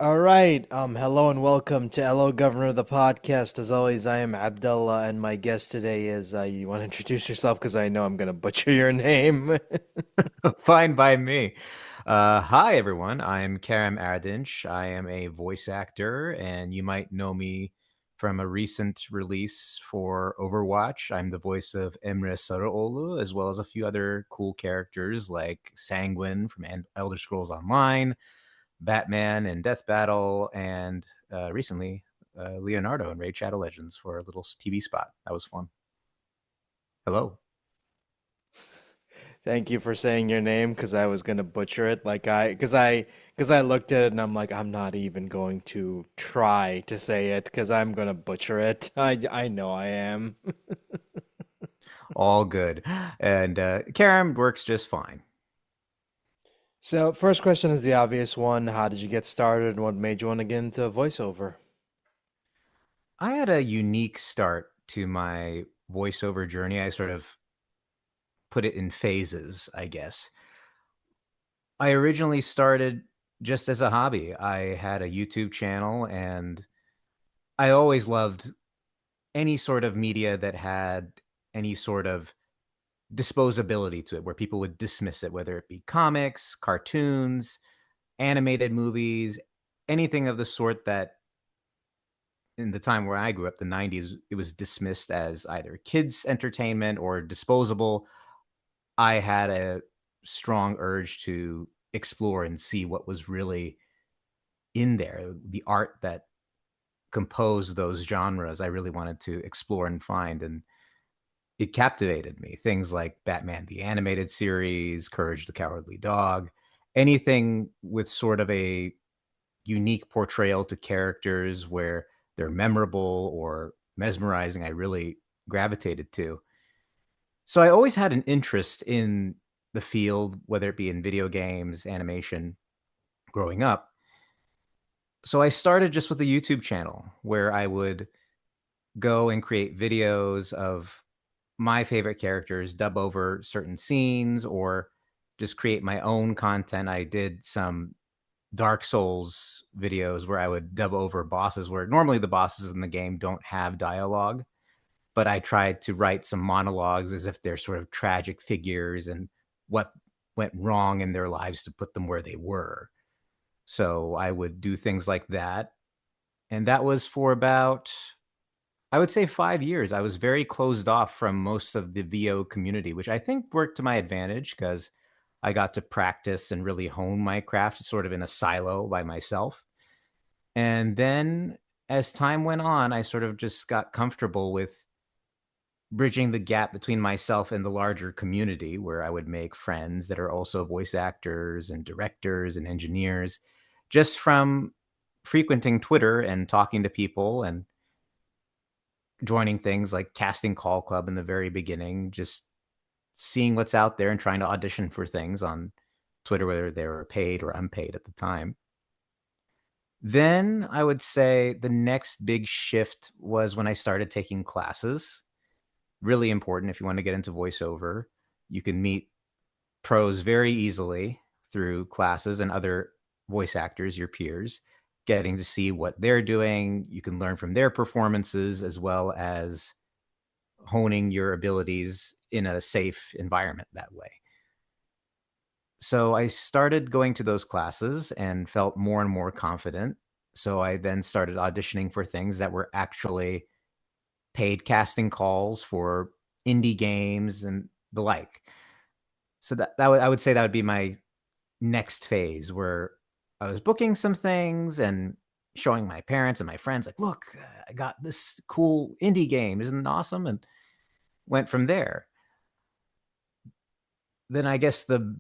All right. Hello and welcome to Hello Governor the podcast. As always, I am Abdullah, and my guest today is. You want to introduce yourself because I know I'm gonna butcher your name. Fine by me. Hi, everyone. I'm Kerem Erdinc. I am a voice actor, and you might know me from a recent release for Overwatch. I'm the voice of Emre Sarıoğlu, as well as a few other cool characters like Sanguine from Elder Scrolls Online, Batman in Death Battle, and recently Leonardo in Raid Shadow Legends for a little TV spot. That was fun. Hello. Thank you for saying your name because I was gonna butcher it. Because I looked at it and I'm like, I'm not even going to try to say it because I'm gonna butcher it. I know I am. All good. And Kerem works just fine. So, first question is the obvious one. How did you get started and what made you want to get into voiceover? I had a unique start to my voiceover journey. I sort of put it in phases, I guess. I originally started just as a hobby. I had a YouTube channel and I always loved any sort of media that had any sort of disposability to it, where people would dismiss it, whether it be comics, cartoons, animated movies, anything of the sort that in the time where I grew up, the 90s, it was dismissed as either kids' entertainment or disposable. I had a strong urge to explore and see what was really in there, the art that composed those genres. I really wanted to explore and find, and it captivated me. Things like Batman the Animated Series, Courage the Cowardly Dog, anything with sort of a unique portrayal to characters where they're memorable or mesmerizing, I really gravitated to. So I always had an interest in the field, whether it be in video games, animation, growing up. So I started just with a YouTube channel where I would go and create videos of my favorite characters, dub over certain scenes, or just create my own content. I did some Dark Souls videos where I would dub over bosses where normally the bosses in the game don't have dialogue, but I tried to write some monologues as if they're sort of tragic figures and what went wrong in their lives to put them where they were. So I would do things like that. And that was for about, I would say, 5 years. I was very closed off from most of the VO community, which I think worked to my advantage because I got to practice and really hone my craft sort of in a silo by myself. And then as time went on, I sort of just got comfortable with bridging the gap between myself and the larger community where I would make friends that are also voice actors and directors and engineers just from frequenting Twitter and talking to people and joining things like Casting Call Club in the very beginning, just seeing what's out there and trying to audition for things on Twitter, whether they were paid or unpaid at the time. Then I would say the next big shift was when I started taking classes. Really important if you want to get into voiceover. You can meet pros very easily through classes and other voice actors, your peers, getting to see what they're doing. You can learn from their performances as well as honing your abilities in a safe environment that way. So I started going to those classes and felt more and more confident. So I then started auditioning for things that were actually paid casting calls for indie games and the like. So I would say that would be my next phase where I was booking some things and showing my parents and my friends like, look, I got this cool indie game, isn't it awesome? And went from there. Then I guess the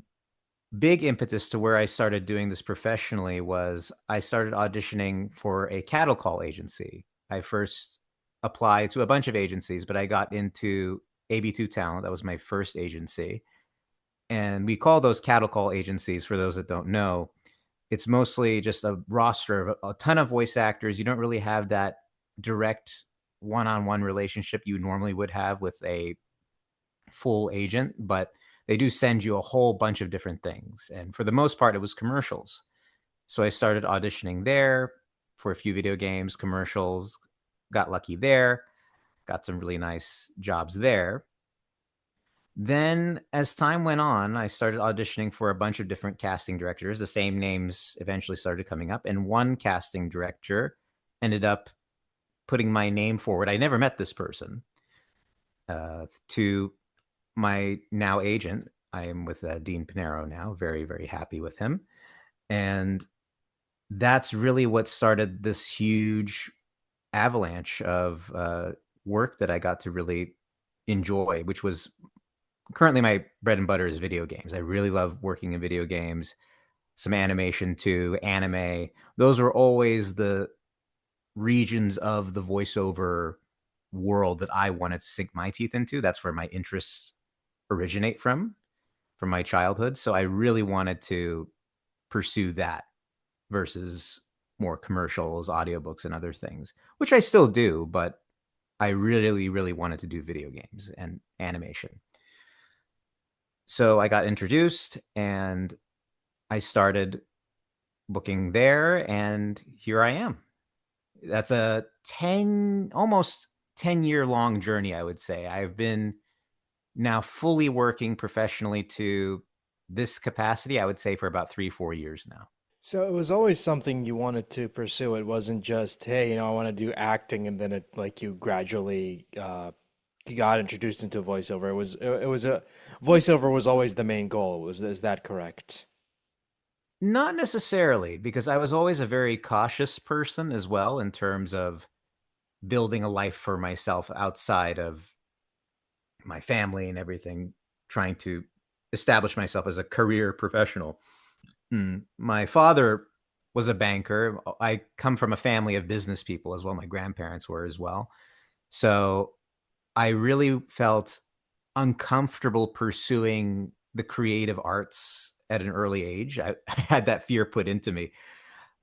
big impetus to where I started doing this professionally was I started auditioning for a cattle call agency. I first applied to a bunch of agencies, but I got into AB2 Talent. That was my first agency. And we call those cattle call agencies, for those that don't know. It's mostly just a roster of a ton of voice actors. You don't really have that direct one-on-one relationship you normally would have with a full agent, but they do send you a whole bunch of different things. And for the most part, it was commercials. So I started auditioning there for a few video games, commercials, got lucky there, got some really nice jobs there. Then, as time went on, I started auditioning for a bunch of different casting directors. The same names eventually started coming up, and one casting director ended up putting my name forward. I never met this person to my now agent. I am with Dean Pinero now, very, very happy with him. And that's really what started this huge avalanche of work that I got to really enjoy, which was currently my bread and butter is video games. I really love working in video games, some animation too, anime. Those were always the regions of the voiceover world that I wanted to sink my teeth into. That's where my interests originate from my childhood. So I really wanted to pursue that versus more commercials, audiobooks, and other things, which I still do, but I really, really wanted to do video games and animation. So I got introduced and I started booking there, and here I am. That's a 10, almost 10-year long journey, I would say. I've been now fully working professionally to this capacity, I would say, for about 3, 4 years now. So it was always something you wanted to pursue. It wasn't just, hey, I want to do acting, and then it like you gradually got introduced into voiceover. It was a voiceover was always the main goal. Is that correct? Not necessarily, because I was always a very cautious person as well in terms of building a life for myself outside of my family and everything, trying to establish myself as a career professional. My father was a banker. I come from a family of business people as well. My grandparents were as well. So I really felt uncomfortable pursuing the creative arts at an early age. I had that fear put into me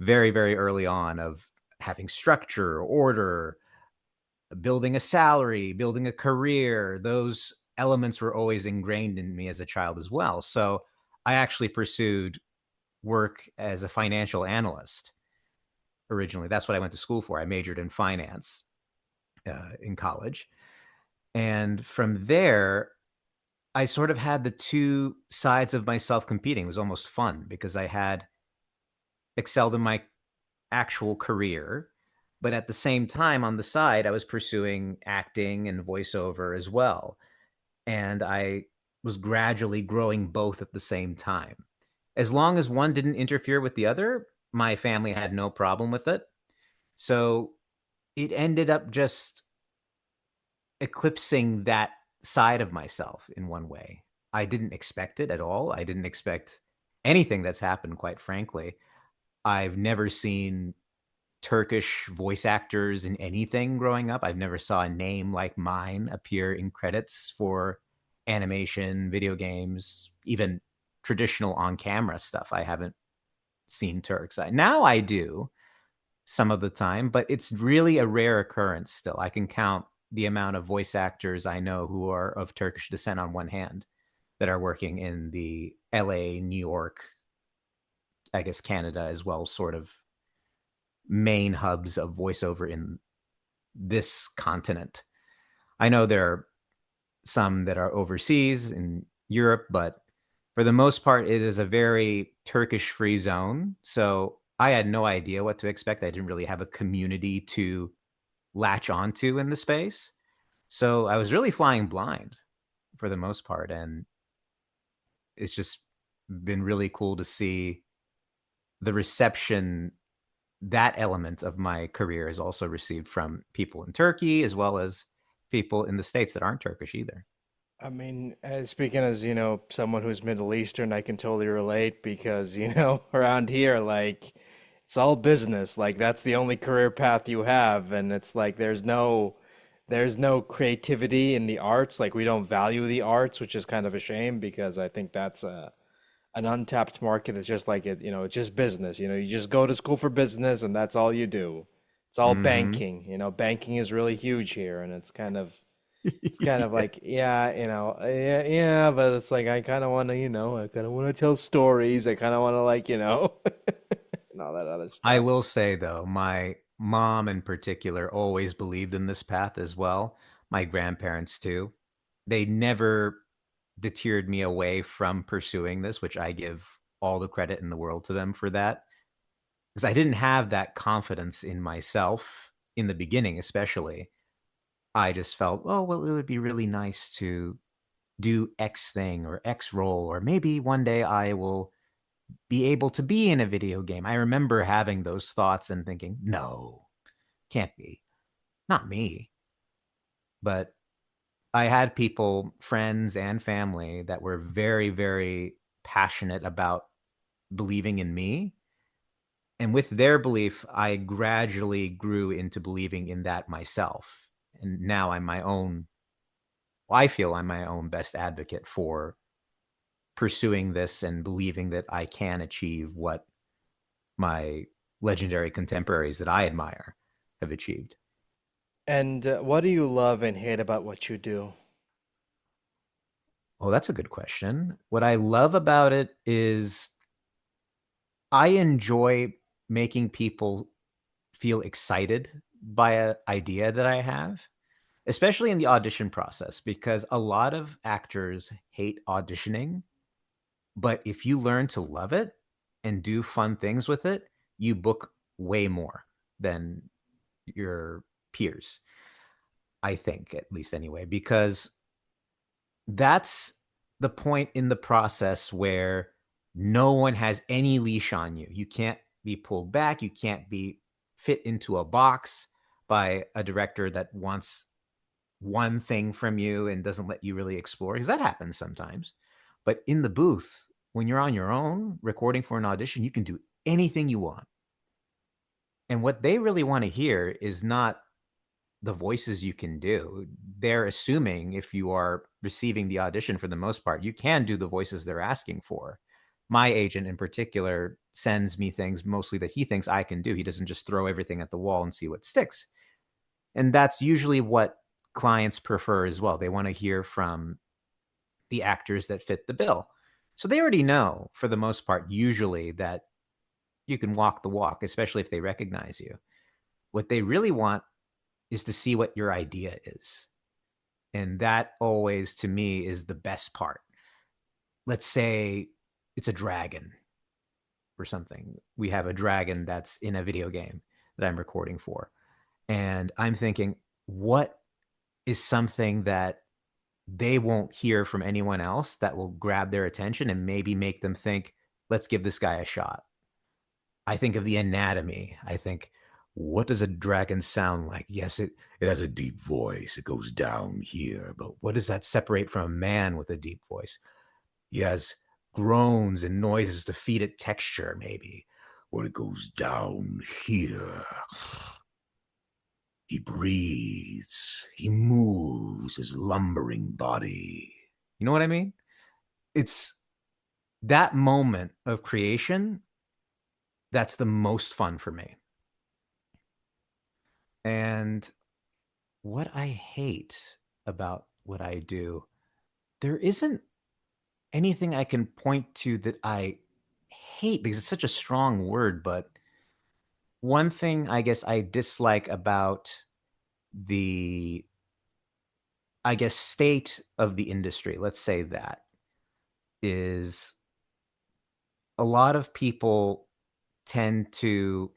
very, very early on of having structure, order, building a salary, building a career. Those elements were always ingrained in me as a child as well. So I actually pursued work as a financial analyst originally. That's what I went to school for. I majored in finance in college. And from there, I sort of had the two sides of myself competing. It was almost fun because I had excelled in my actual career, but at the same time, on the side, I was pursuing acting and voiceover as well. And I was gradually growing both at the same time. As long as one didn't interfere with the other, my family had no problem with it. So it ended up just eclipsing that side of myself in one way. I didn't expect it at all. I didn't expect anything that's happened, quite frankly. I've never seen Turkish voice actors in anything growing up. I've never saw a name like mine appear in credits for animation, video games, even traditional on-camera stuff. I haven't seen Turks. Now I do some of the time, but it's really a rare occurrence still. I can count the amount of voice actors I know who are of Turkish descent on one hand that are working in the LA, New York, I guess Canada as well, sort of main hubs of voiceover in this continent. I know there are some that are overseas in Europe, but for the most part, it is a very Turkish free zone. So I had no idea what to expect. I didn't really have a community to latch onto in the space. So I was really flying blind for the most part. And it's just been really cool to see the reception that element of my career is also received from people in Turkey as well as people in the States that aren't Turkish either. I mean, speaking as, someone who's Middle Eastern, I can totally relate because, around here, like, it's all business. Like, that's the only career path you have. And it's like, there's no creativity in the arts. Like, we don't value the arts, which is kind of a shame because I think that's an untapped market. It's just like it's just business. You just go to school for business and that's all you do. It's all Mm-hmm. banking. Banking is really huge here, and it's kind of like, yeah, yeah, yeah, but it's like I kind of want to, I kind of want to tell stories. I kind of want to like, all that other I stuff. will say though, my mom in particular always believed in this path as well. My grandparents too. They never deterred me away from pursuing this, which I give all the credit in the world to them for that. Because I didn't have that confidence in myself in the beginning, especially. I just felt, oh, well, it would be really nice to do X thing or X role, or maybe one day I will be able to be in a video game. I remember having those thoughts and thinking, no, can't be. Not me. But I had people, friends and family, that were very, very passionate about believing in me. And with their belief, I gradually grew into believing in that myself. And now I feel I'm my own best advocate for pursuing this and believing that I can achieve what my legendary contemporaries that I admire have achieved. And what do you love and hate about what you do? Oh, that's a good question. What I love about it is I enjoy making people feel excited by an idea that I have, especially in the audition process, because a lot of actors hate auditioning. But if you learn to love it and do fun things with it, you book way more than your peers, I think, at least anyway, because that's the point in the process where no one has any leash on you. You can't be pulled back. You can't be fit into a box by a director that wants one thing from you and doesn't let you really explore, because that happens sometimes. But in the booth, when you're on your own recording for an audition, you can do anything you want. And what they really want to hear is not the voices you can do. They're assuming if you are receiving the audition for the most part, you can do the voices they're asking for. My agent in particular sends me things mostly that he thinks I can do. He doesn't just throw everything at the wall and see what sticks. And that's usually what clients prefer as well. They want to hear from the actors that fit the bill. So they already know, for the most part, usually that you can walk the walk, especially if they recognize you. What they really want is to see what your idea is. And that always, to me, is the best part. Let's say it's a dragon or something. We have a dragon that's in a video game that I'm recording for. And I'm thinking, what is something that they won't hear from anyone else that will grab their attention and maybe make them think, let's give this guy a shot? I think of the anatomy. I think, what does a dragon sound like? Yes, it has a deep voice. It goes down here. But what does that separate from a man with a deep voice? He has groans and noises to feed it texture, maybe. When it goes down here, he breathes. He moves his lumbering body. You know what I mean? It's that moment of creation that's the most fun for me. And what I hate about what I do, there isn't anything I can point to that I hate because it's such a strong word. But one thing I guess I dislike about the, I guess, state of the industry, let's say that, is a lot of people tend to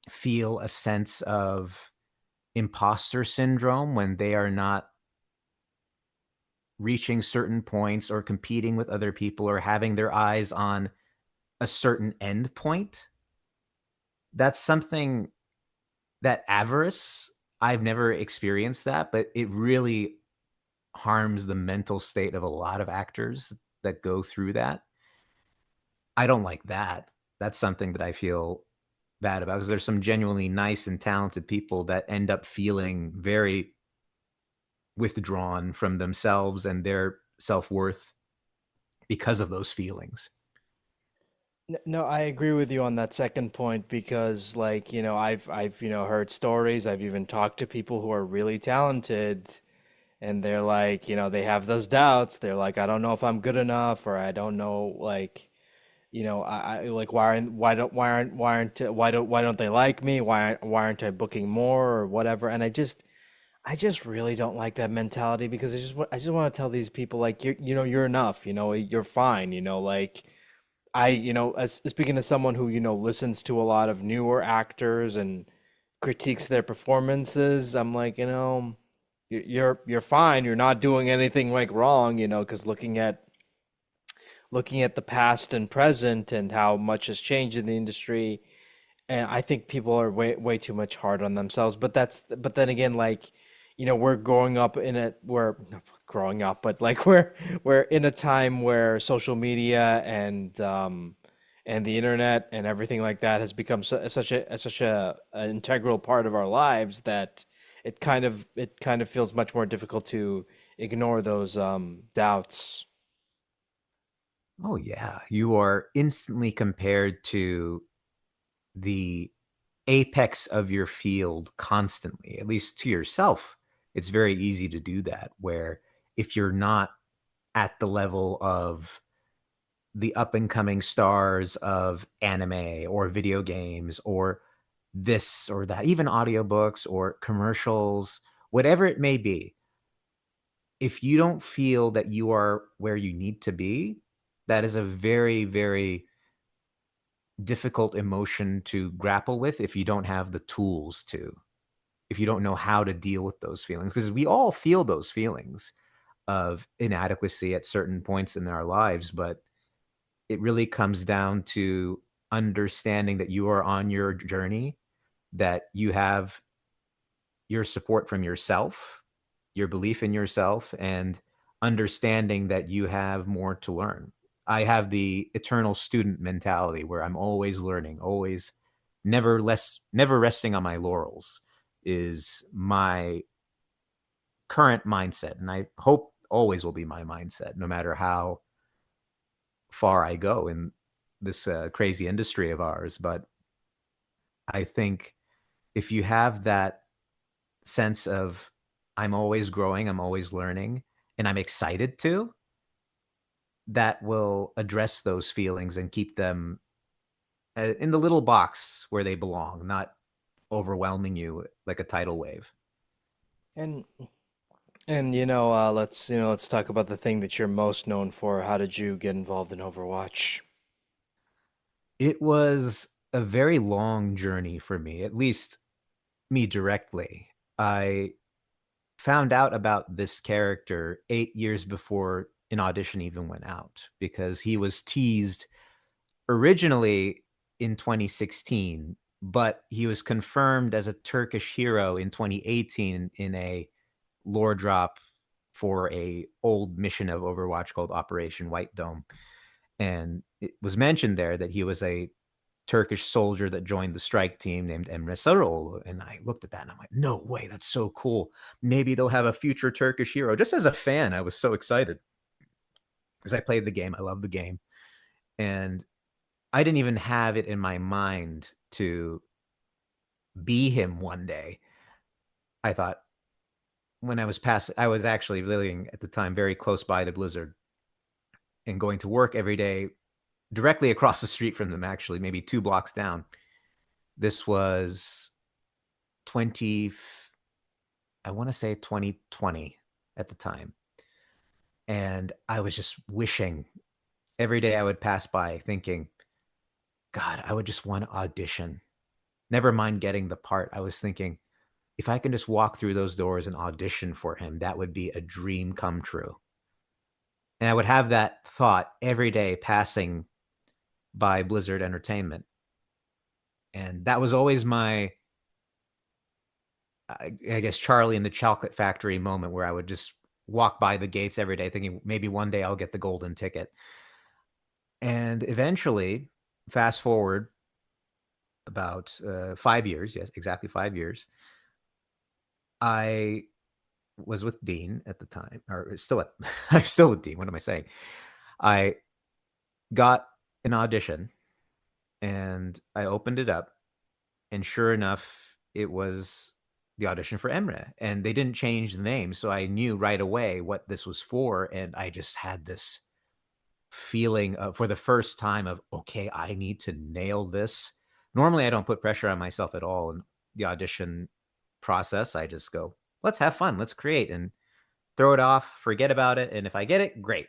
feel a sense of imposter syndrome when they are not reaching certain points or competing with other people or having their eyes on a certain end point. That's something that avarice, I've never experienced that, but it really harms the mental state of a lot of actors that go through that. I don't like that. That's something that I feel bad about because there's some genuinely nice and talented people that end up feeling very withdrawn from themselves and their self-worth because of those feelings. No, I agree with you on that second point because like, I've heard stories, I've even talked to people who are really talented and they're like, they have those doubts. They're like, I don't know if I'm good enough or I don't know like like why don't they like me? Why aren't I booking more or whatever? And I just really don't like that mentality because I just want to tell these people like you're enough, you're fine, like as speaking to someone who, listens to a lot of newer actors and critiques their performances, I'm like, you're fine. You're not doing anything like wrong, because looking at the past and present and how much has changed in the industry, and I think people are way too much hard on themselves. But then again, like, we're growing up in a we're not growing up, but like we're in a time where social media and the internet and everything like that has become such a an integral part of our lives that it kind of feels much more difficult to ignore those doubts. Oh yeah, you are instantly compared to the apex of your field constantly, at least to yourself. It's very easy to do that, where if you're not at the level of the up and coming stars of anime or video games or this or that, even audiobooks or commercials, whatever it may be, if you don't feel that you are where you need to be, that is a very, very difficult emotion to grapple with if you don't have the tools to, if you don't know how to deal with those feelings. Because we all feel those feelings of inadequacy at certain points in our lives, but it really comes down to understanding that you are on your journey, that you have your support from yourself, your belief in yourself, and understanding that you have more to learn. I have the eternal student mentality where I'm always learning, always never resting on my laurels is my current mindset. And I hope always will be my mindset, no matter how far I go in this crazy industry of ours. But I think if you have that sense of I'm always growing, I'm always learning, and I'm excited to, that will address those feelings and keep them in the little box where they belong, not overwhelming you like a tidal wave. And let's talk about the thing that you're most known for. How did you get involved in Overwatch? It was a very long journey for me, at least me directly. I found out about this character 8 years before an audition even went out because he was teased originally in 2016, but he was confirmed as a Turkish hero in 2018 in a lore drop for a old mission of Overwatch called Operation White Dome. And it was mentioned there that he was a Turkish soldier that joined the strike team named Emre. And I looked at that and I'm like, no way, that's so cool. Maybe they'll have a future Turkish hero. Just as a fan, I was so excited because I played the game. I love the game. And I didn't even have it in my mind to be him one day. I thought when I was actually living at the time very close by to Blizzard and going to work every day directly across the street from them, actually, maybe 2 blocks down. This was 20, I want to say 2020 at the time. And I was just wishing every day I would pass by thinking, God, I would just want to audition. Never mind getting the part. I was thinking, if I can just walk through those doors and audition for him, that would be a dream come true. And I would have that thought every day passing by Blizzard Entertainment. And that was always my, I guess, Charlie in the Chocolate Factory moment where I would just walk by the gates every day thinking maybe one day I'll get the golden ticket. And eventually, fast forward about 5 years, yes, exactly 5 years, I was with Dean at the time, or still at, I'm still with Dean. What am I saying? I got an audition and I opened it up, and sure enough, it was the audition for Emre, and they didn't change the name, so I knew right away what this was for, and I just had this feeling for the first time of, okay, I need to nail this. Normally, I don't put pressure on myself at all in the audition process. I just go, let's have fun, let's create, and throw it off, forget about it. And if I get it, great.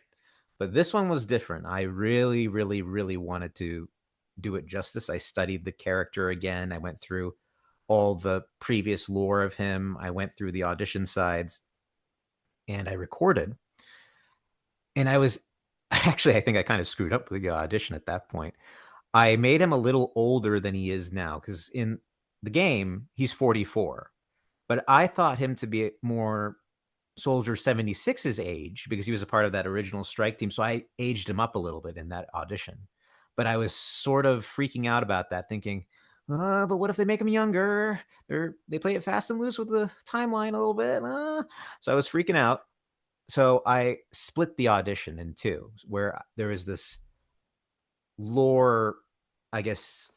But this one was different. I really, really, really wanted to do it justice. I studied the character again. I went through all the previous lore of him. I went through the audition sides and I recorded. And I was actually, I think I kind of screwed up with the audition at that point. I made him a little older than he is now because in the game, he's 44. But I thought him to be more Soldier 76's age because he was a part of that original strike team. So I aged him up a little bit in that audition. But I was sort of freaking out about that, thinking, but what if they make him younger? They play it fast and loose with the timeline a little bit. So I was freaking out. So I split the audition in two, where there was this lore, I guess,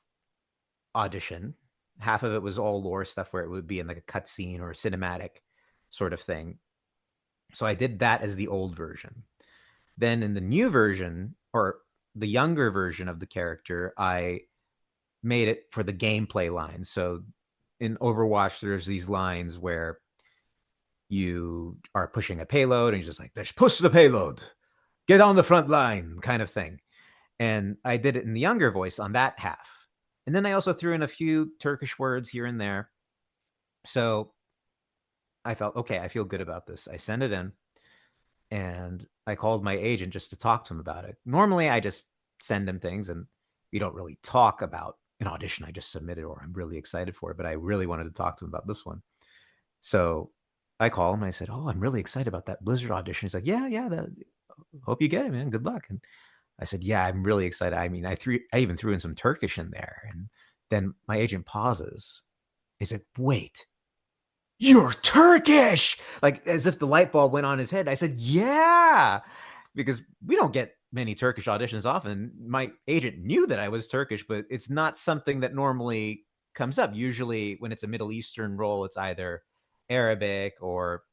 audition. Half of it was all lore stuff where it would be in like a cutscene or a cinematic sort of thing. So I did that as the old version. Then in the new version, or the younger version of the character, I made it for the gameplay lines. So in Overwatch, there's these lines where you are pushing a payload and you're just like, let's push the payload, get on the front line, kind of thing. And I did it in the younger voice on that half. And then I also threw in a few Turkish words here and there. So I felt, okay, I feel good about this. I sent it in and I called my agent just to talk to him about it. Normally, I just send him things and we don't really talk about an audition I just submitted or I'm really excited for it, but I really wanted to talk to him about this one. So I call him and I said, "Oh, I'm really excited about that Blizzard audition." He's like, "Yeah, yeah, hope you get it, man. Good luck." And I said, "Yeah, I'm really excited. I mean, I even threw in some Turkish in there." And then my agent pauses. He said, "Wait, you're Turkish!" Like as if the light bulb went on his head. I said, "Yeah," because we don't get many Turkish auditions often. My agent knew that I was Turkish, but it's not something that normally comes up. Usually, when it's a Middle Eastern role, it's either Arabic or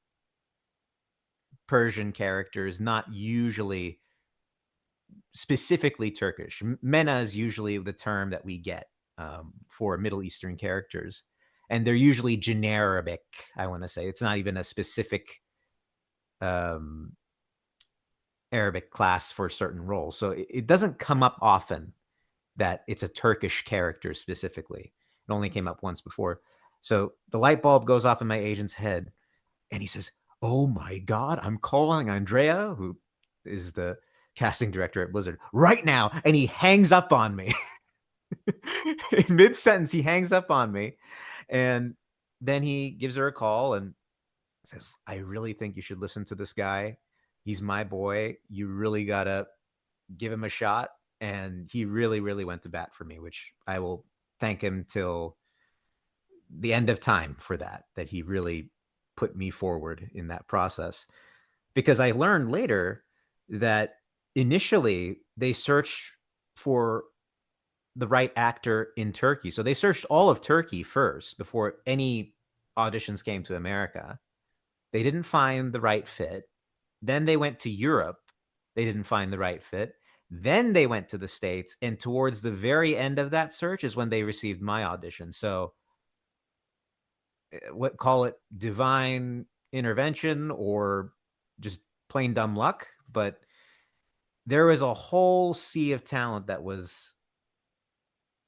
Persian characters, not usually specifically Turkish. Mena is usually the term that we get for Middle Eastern characters. And they're usually generic, I want to say. It's not even a specific um, Arabic class for certain roles. So it doesn't come up often that it's a Turkish character specifically. It only came up once before. So the light bulb goes off in my agent's head and he says, "Oh my God, I'm calling Andrea, who is the casting director at Blizzard, right now." And he hangs up on me. In mid sentence, he hangs up on me. And then he gives her a call and says, "I really think you should listen to this guy. He's my boy. You really got to give him a shot." And he really, really went to bat for me, which I will thank him till the end of time for that he really put me forward in that process. Because I learned later that initially they searched for the right actor in Turkey. So they searched all of Turkey first before any auditions came to America. They didn't find the right fit. Then they went to Europe. They didn't find the right fit. Then they went to the States. And towards the very end of that search is when they received my audition. So what call it divine intervention or just plain dumb luck, but there was a whole sea of talent that was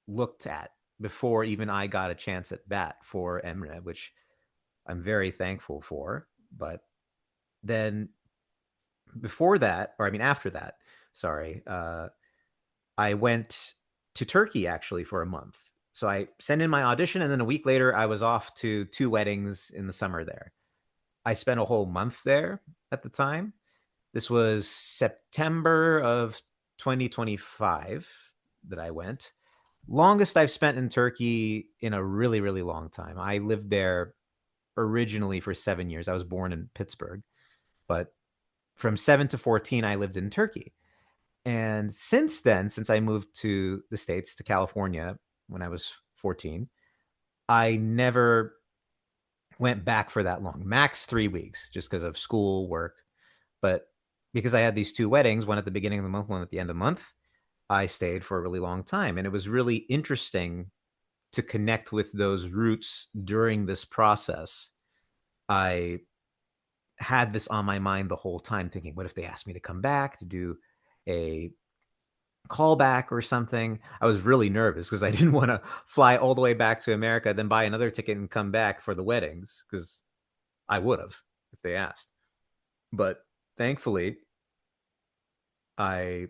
looked at before even I got a chance at bat for Emre, which I'm very thankful for. But then before that, or I mean after that, sorry, I went to Turkey actually for a month. So I sent in my audition, and then a week later, I was off to two weddings in the summer there. I spent a whole month there at the time. This was September of 2025 that I went. Longest I've spent in Turkey in a really, really long time. I lived there originally for 7 years. I was born in Pittsburgh, but from 7 to 14, I lived in Turkey. And since then, since I moved to the States, to California when I was 14, I never went back for that long, max 3 weeks, just because of school, work. But because I had these two weddings, one at the beginning of the month, one at the end of the month, I stayed for a really long time. And it was really interesting to connect with those roots during this process. I had this on my mind the whole time, thinking, what if they asked me to come back to do a callback or something? I was really nervous because I didn't want to fly all the way back to America, then buy another ticket and come back for the weddings, because I would have if they asked. But thankfully, I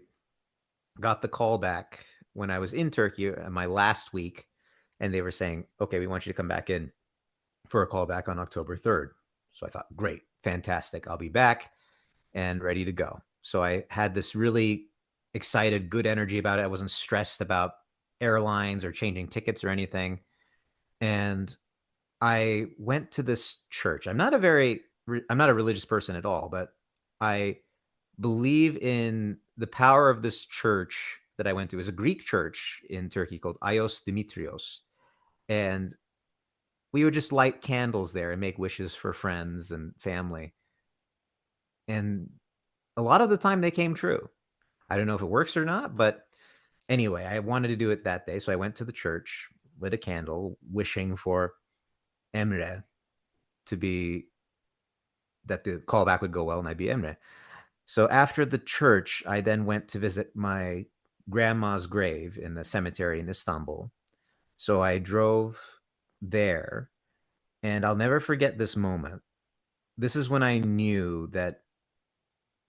got the call back when I was in Turkey my last week, and they were saying, okay, we want you to come back in for a call back on October 3rd. So I thought, great, fantastic. I'll be back and ready to go. So I had this really excited, good energy about it. I wasn't stressed about airlines or changing tickets or anything. And I went to this church. I'm not a religious person at all, but I believe in the power of this church that I went to. It was a Greek church in Turkey called Ios Dimitrios. And we would just light candles there and make wishes for friends and family. And a lot of the time they came true. I don't know if it works or not, but anyway, I wanted to do it that day. So I went to the church, lit a candle, wishing for Emre to be, that the callback would go well and I'd be Emre. So after the church, I then went to visit my grandma's grave in the cemetery in Istanbul. So I drove there, and I'll never forget this moment. This is when I knew that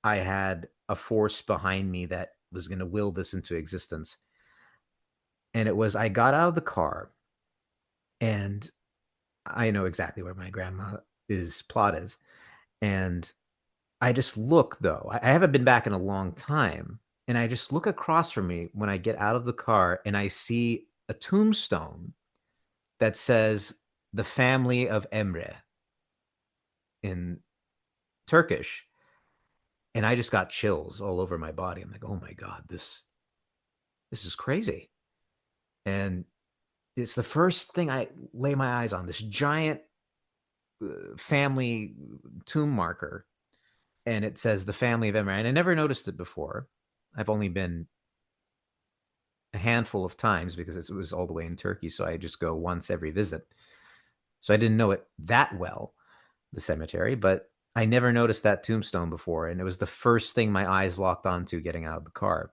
I had a force behind me that was going to will this into existence. And it was, I got out of the car, and I know exactly where my grandma's plot is. And I just look, though. I haven't been back in a long time. And I just look across from me when I get out of the car, and I see a tombstone that says the family of Emre in Turkish. And I just got chills all over my body. I'm like, oh my God, this is crazy. And it's the first thing I lay my eyes on, this giant family tomb marker. And it says the family of Emre. And I never noticed it before. I've only been a handful of times because it was all the way in Turkey. So I just go once every visit. So I didn't know it that well, the cemetery, but I never noticed that tombstone before. And it was the first thing my eyes locked onto getting out of the car.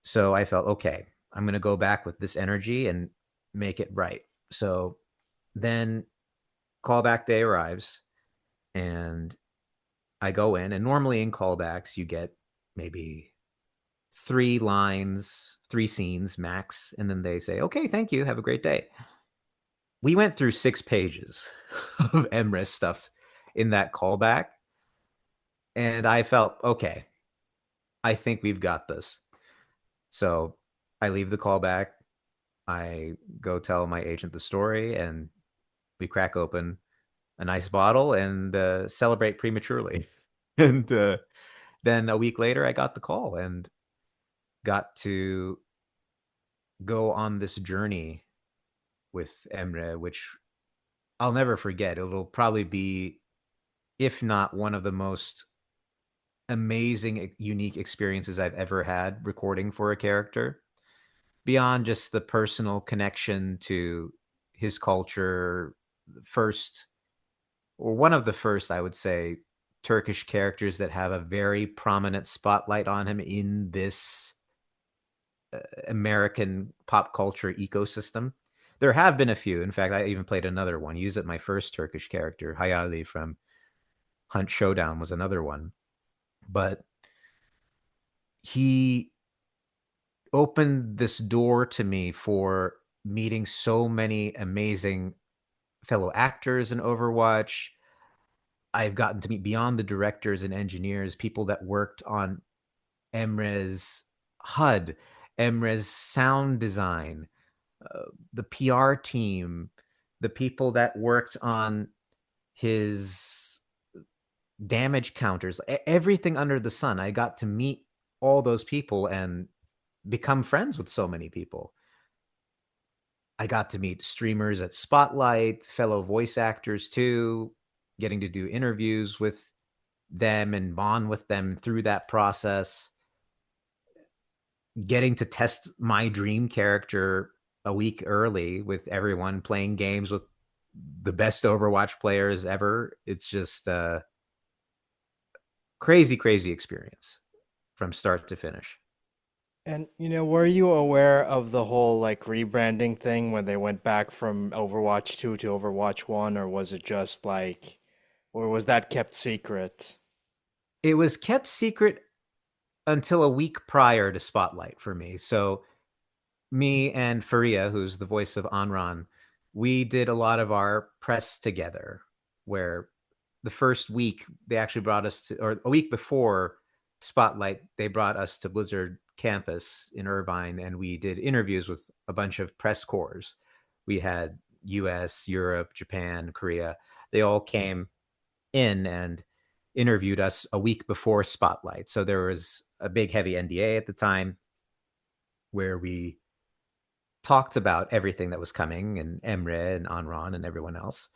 So I felt, okay, I'm going to go back with this energy and make it right. So then callback day arrives, and I go in. And normally in callbacks, you get maybe 3 lines, 3 scenes max. And then they say, okay, thank you. Have a great day. We went through 6 pages of Emre stuff in that callback. And I felt, okay, I think we've got this. So I leave the callback. I go tell my agent the story, and we crack open a nice bottle and celebrate prematurely. And then a week later, I got the call and got to go on this journey with Emre, which I'll never forget. It'll probably be, if not one of the most amazing, unique experiences I've ever had recording for a character, beyond just the personal connection to his culture. First, or one of the first, I would say, Turkish characters that have a very prominent spotlight on him in this American pop culture ecosystem. There have been a few. In fact, I even played another one. Used it my first Turkish character, Hayali from Hunt Showdown was another one. But he opened this door to me for meeting so many amazing fellow actors in Overwatch. I've gotten to meet, beyond the directors and engineers, people that worked on Emre's HUD, Emre's sound design, the PR team, the people that worked on his damage counters, everything under the sun. I got to meet all those people and become friends with so many people. I got to meet streamers at Spotlight, fellow voice actors too, getting to do interviews with them and bond with them through that process, getting to test my dream character a week early with everyone playing games with the best Overwatch players ever. It's just a crazy, crazy experience from start to finish. And were you aware of the whole like rebranding thing when they went back from Overwatch 2 to Overwatch 1, or was it just like, or was that kept secret? It was kept secret until a week prior to Spotlight for me. So me and Faria, who's the voice of Anran, we did a lot of our press together. Where the first week they actually brought us to, or a week before Spotlight, they brought us to Blizzard campus in Irvine, and we did interviews with a bunch of press corps. We had U.S., Europe, Japan, Korea. They all came in and interviewed us a week before Spotlight. So there was a big, heavy NDA at the time where we talked about everything that was coming and Emre and Anran and everyone else.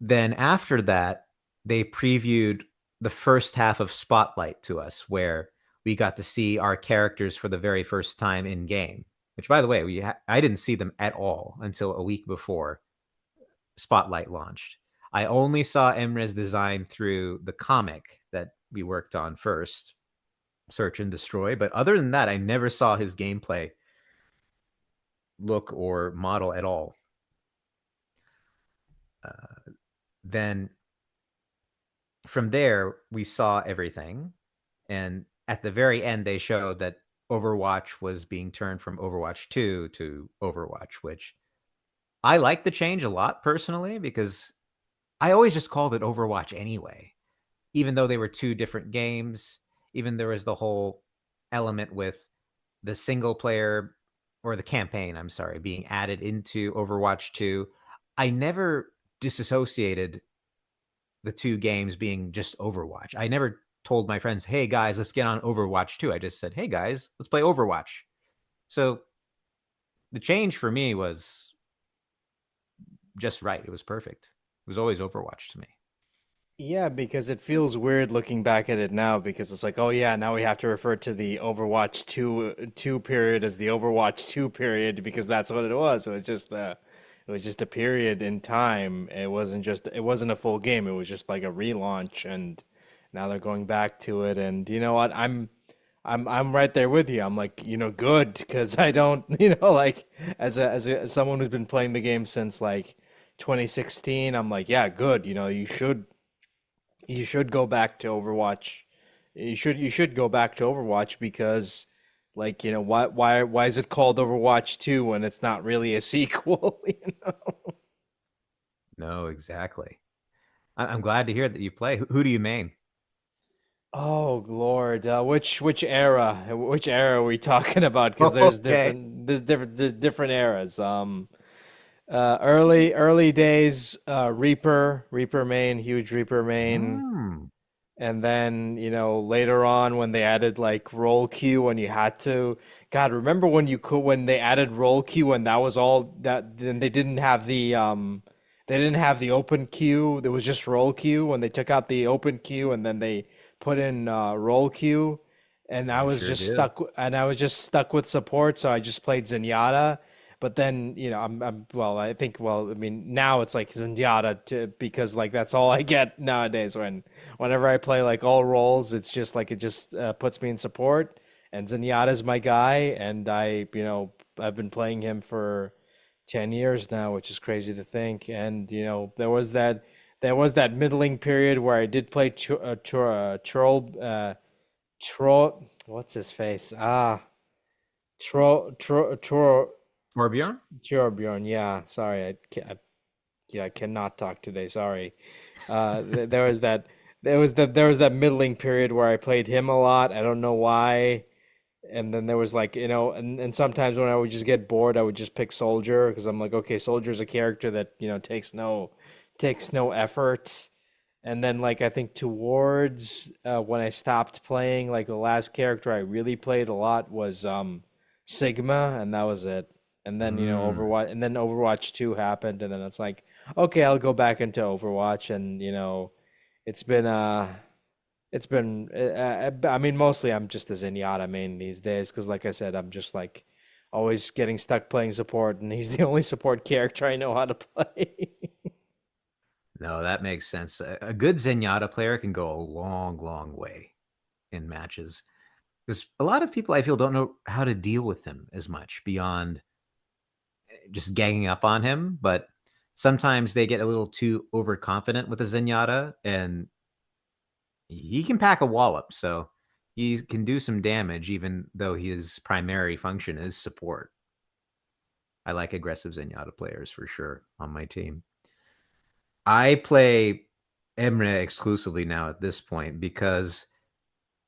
Then after that, they previewed the first half of Spotlight to us, where we got to see our characters for the very first time in game. Which, by the way, I didn't see them at all until a week before Spotlight launched. I only saw Emre's design through the comic that we worked on first, Search and Destroy. But other than that, I never saw his gameplay look or model at all. Then from there, we saw everything. And at the very end, they showed that Overwatch was being turned from Overwatch 2 to Overwatch, which I like the change a lot personally, because I always just called it Overwatch anyway, even though they were two different games. Even there was the whole element with the single player, or the campaign, I'm sorry, being added into Overwatch 2. I never disassociated the two games being just Overwatch. I never told my friends, hey guys, let's get on Overwatch 2. I just said, hey guys, let's play Overwatch. So the change for me was just right. It was perfect. It was always Overwatch to me. Yeah, because it feels weird looking back at it now because it's like, oh yeah, now we have to refer to the Overwatch 2 period as the Overwatch 2 period because that's what it was. It was just a period in time. It wasn't a full game. It was just like a relaunch and now they're going back to it and you know what? I'm right there with you. I'm like, good because I don't, like as someone who's been playing the game since like 2016, I'm like, yeah, good. You should go back to Overwatch. You should go back to Overwatch because like, why is it called Overwatch 2 when it's not really a sequel, you know? No, exactly. I'm glad to hear that you play. Who do you main? Oh Lord, which era are we talking about? Because there's Okay. different eras. Early days, Reaper main, huge Reaper main. Mm, And then, later on when they added like roll queue when you had to, God, remember when they added roll queue and that was all that then they didn't have the open queue. There was just roll queue when they took out the open queue and then they put in roll queue and I they was sure just do. stuck with support, so I just played Zenyatta. But then, well, I think, well, I mean, now it's like Zenyatta because like that's all I get nowadays whenever I play like all roles, it's just like it just puts me in support. And Zenyatta's my guy, and I've been playing him for 10 years now, which is crazy to think. And there was that middling period where I did play Troll. What's his face? Troll. Torbjorn? Bjorn. Yeah, sorry, yeah, I cannot talk today. Sorry. There was that middling period where I played him a lot. I don't know why. And then there was like, and sometimes when I would just get bored, I would just pick Soldier because I'm like, okay, Soldier's a character that, takes no effort. And then like I think towards when I stopped playing, like the last character I really played a lot was Sigma, and that was it. And then Mm. Overwatch 2 happened, and then it's like, okay, I'll go back into Overwatch, and it's been It's been, I mean, mostly I'm just a Zenyatta main these days because, like I said, I'm just like always getting stuck playing support, and he's the only support character I know how to play. No, that makes sense. A good Zenyatta player can go a long, long way in matches. Because a lot of people I feel don't know how to deal with him as much beyond just ganging up on him. But sometimes they get a little too overconfident with a Zenyatta, and he can pack a wallop. So he can do some damage, even though his primary function is support. I like aggressive Zenyatta players for sure on my team. I play Emre exclusively now at this point because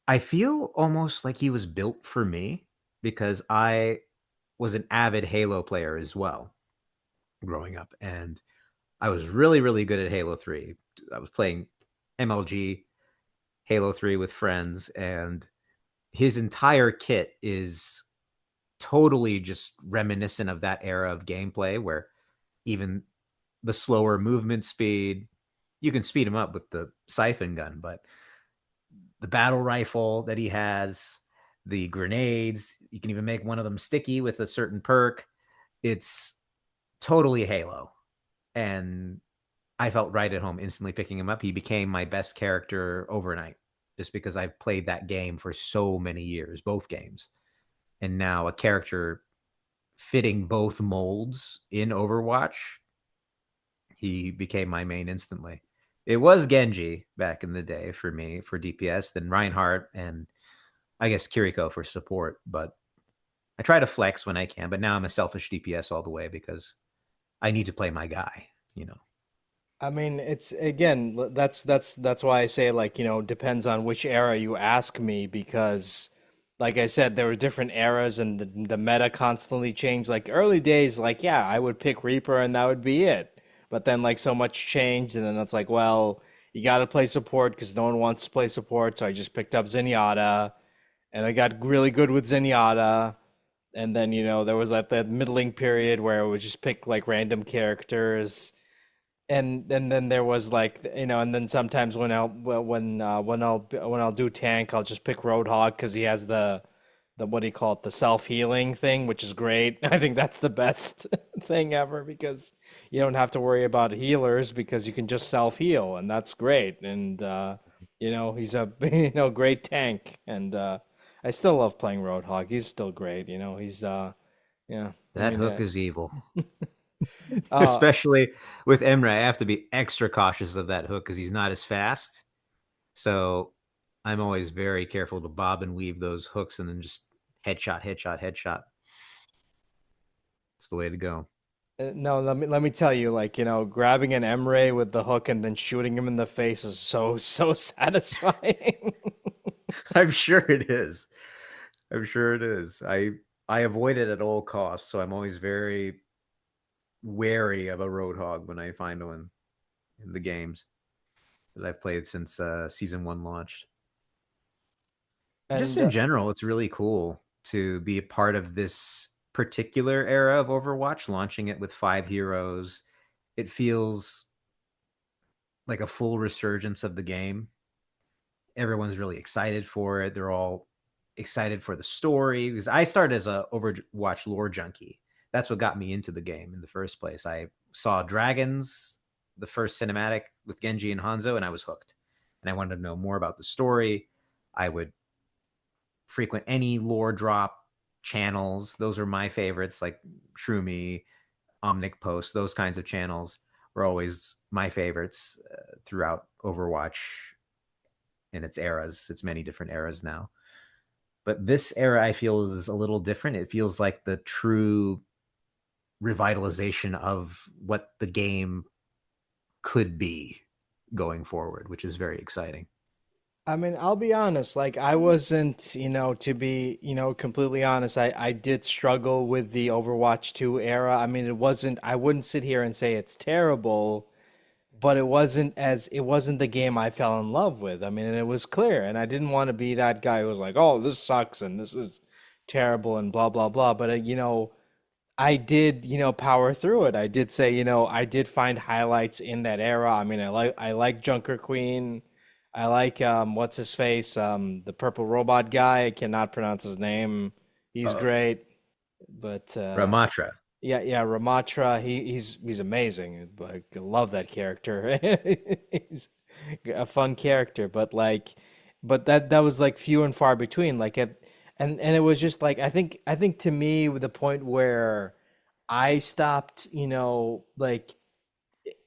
I feel almost like he was built for me because I was an avid Halo player as well growing up. And I was really, really good at Halo 3. I was playing MLG Halo 3 with friends, and his entire kit is totally just reminiscent of that era of gameplay where even the slower movement speed, you can speed him up with the siphon gun, but the battle rifle that he has, the grenades, you can even make one of them sticky with a certain perk. It's totally Halo. And I felt right at home instantly picking him up. He became my best character overnight just because I've played that game for so many years, both games. And now a character fitting both molds in Overwatch, he became my main instantly. It was Genji back in the day for me for DPS, then Reinhardt, and I guess Kiriko for support. But I try to flex when I can. But now I'm a selfish DPS all the way because I need to play my guy. You know, I mean, it's again, that's why I say like, depends on which era you ask me because like I said, there were different eras and the meta constantly changed. Like early days, like yeah, I would pick Reaper and that would be it. But then like so much changed and then it's like, well, you got to play support because no one wants to play support, so I just picked up Zenyatta and I got really good with Zenyatta. And then, there was that middling period where I would just pick like random characters and then there was like and then sometimes when I'll do tank I'll just pick Roadhog because he has the what do you call it, the self-healing thing, which is great. I think that's the best thing ever because you don't have to worry about healers because you can just self-heal and that's great. And he's a great tank. And I still love playing Roadhog. He's still great. He's yeah, I that mean hook is evil. uh Especially with Emre, I have to be extra cautious of that hook because he's not as fast. So I'm always very careful to bob and weave those hooks and then just headshot, headshot, headshot. It's the way to go. No, let me tell you, like, grabbing an Emre with the hook and then shooting him in the face is so satisfying. I'm sure it is. I'm sure it is. I avoid it at all costs, so I'm always very wary of a roadhog when I find one in the games that I've played since season one launched. Just And in general, it's really cool to be a part of this particular era of Overwatch, launching it with five heroes. It feels like a full resurgence of the game. Everyone's really excited for it. They're all excited for the story because I started as a Overwatch lore junkie. That's what got me into the game in the first place. I saw Dragons, the first cinematic with Genji and Hanzo, and I was hooked. And I wanted to know more about the story. I would frequent any lore drop channels. Those are my favorites, like Shroomy, Omnic Post, those kinds of channels were always my favorites throughout Overwatch in its eras. It's many different eras now. But this era, I feel, is a little different. It feels like the true revitalization of what the game could be going forward, which is very exciting. I mean, I'll be honest, like I wasn't, to be, completely honest, I did struggle with the Overwatch 2 era. I mean, I wouldn't sit here and say it's terrible, but it wasn't the game I fell in love with. I mean, and it was clear, and I didn't want to be that guy who was like, "Oh, this sucks and this is terrible and blah blah blah." But I did, power through it. I did say, I did find highlights in that era. I mean, I like Junker Queen. I like what's his face? The purple robot guy. I cannot pronounce his name. He's Oh, great. But Ramatra. yeah, yeah, Ramatra, he's amazing. Like I love that character. He's a fun character, but like but that was like few and far between. Like it and it was just like I think to me the point where I stopped, like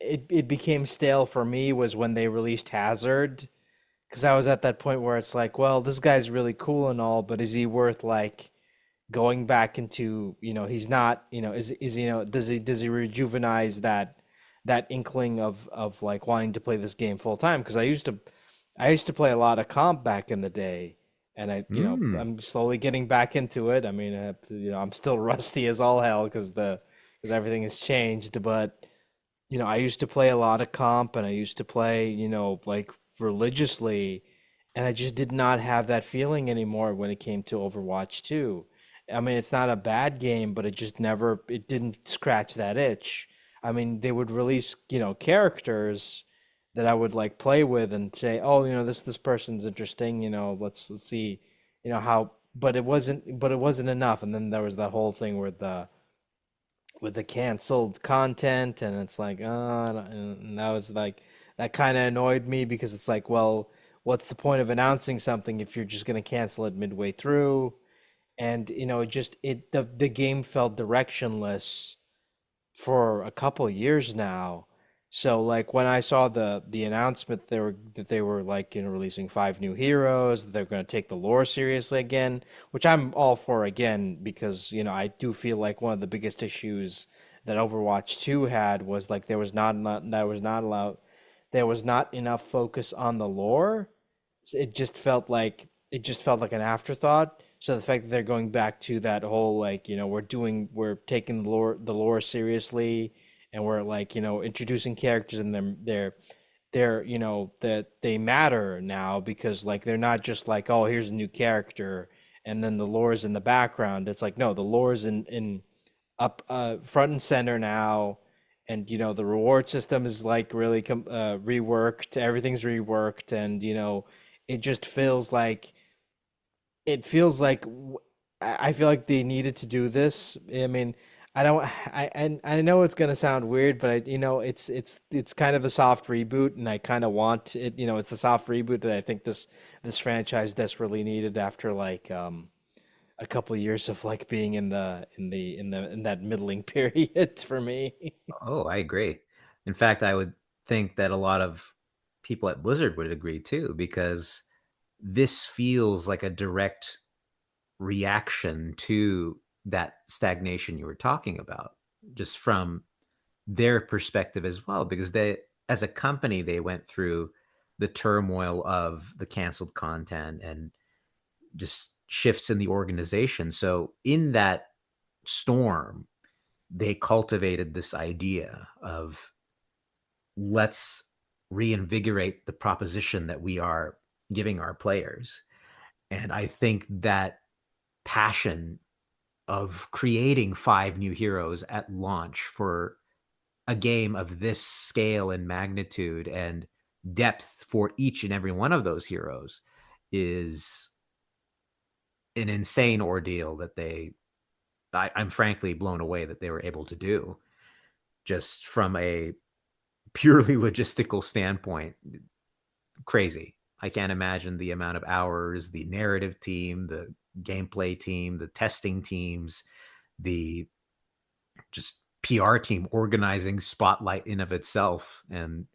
it became stale for me was when they released Hazard, because I was at that point where it's like, well, this guy's really cool and all, but is he worth like going back into, he's not, is does he rejuvenize that inkling of like wanting to play this game full time? Because I used to play a lot of comp back in the day, and Mm. I'm slowly getting back into it. I mean, I'm still rusty as all hell because everything has changed, but I used to play a lot of comp and I used to play, like religiously, and I just did not have that feeling anymore when it came to Overwatch 2. I mean, it's not a bad game, but it didn't scratch that itch. I mean, they would release, characters that I would like play with and say, "Oh, this person's interesting, let's see, how," but it wasn't enough. And then there was that whole thing where the canceled content, and it's like and that was like that kind of annoyed me because it's like, well, what's the point of announcing something if you're just going to cancel it midway through? And the game felt directionless for a couple of years now. So like when I saw the announcement that they were like, releasing 5 new heroes, that they're going to take the lore seriously again, which I'm all for again because I do feel like one of the biggest issues that Overwatch 2 had was like there was not enough focus on the lore. So it just felt like an afterthought. So the fact that they're going back to that whole like, we're taking the lore seriously, and we're like, introducing characters, and they're that they matter now because like they're not just like, oh, here's a new character and then the lore is in the background. It's like, no, the lore is in up front and center now, and the reward system is like really reworked. Everything's reworked, and it just feels like I feel like they needed to do this. I mean, I don't I know it's gonna sound weird, but it's kind of a soft reboot, and I kind of want it. It's a soft reboot that I think this franchise desperately needed after like a couple of years of like being in that middling period for me. Oh, I agree. In fact, I would think that a lot of people at Blizzard would agree too, because this feels like a direct reaction to that stagnation you were talking about, just from their perspective as well, because they, as a company, they went through the turmoil of the canceled content and just shifts in the organization. So in that storm, they cultivated this idea of, let's reinvigorate the proposition that we are giving our players. And I think that passion of creating 5 new heroes at launch for a game of this scale and magnitude and depth for each and every one of those heroes is an insane ordeal that I'm frankly blown away that they were able to do, just from a purely logistical standpoint. Crazy. I can't imagine the amount of hours, the narrative team, the gameplay team, the testing teams, the just PR team organizing Spotlight in of itself and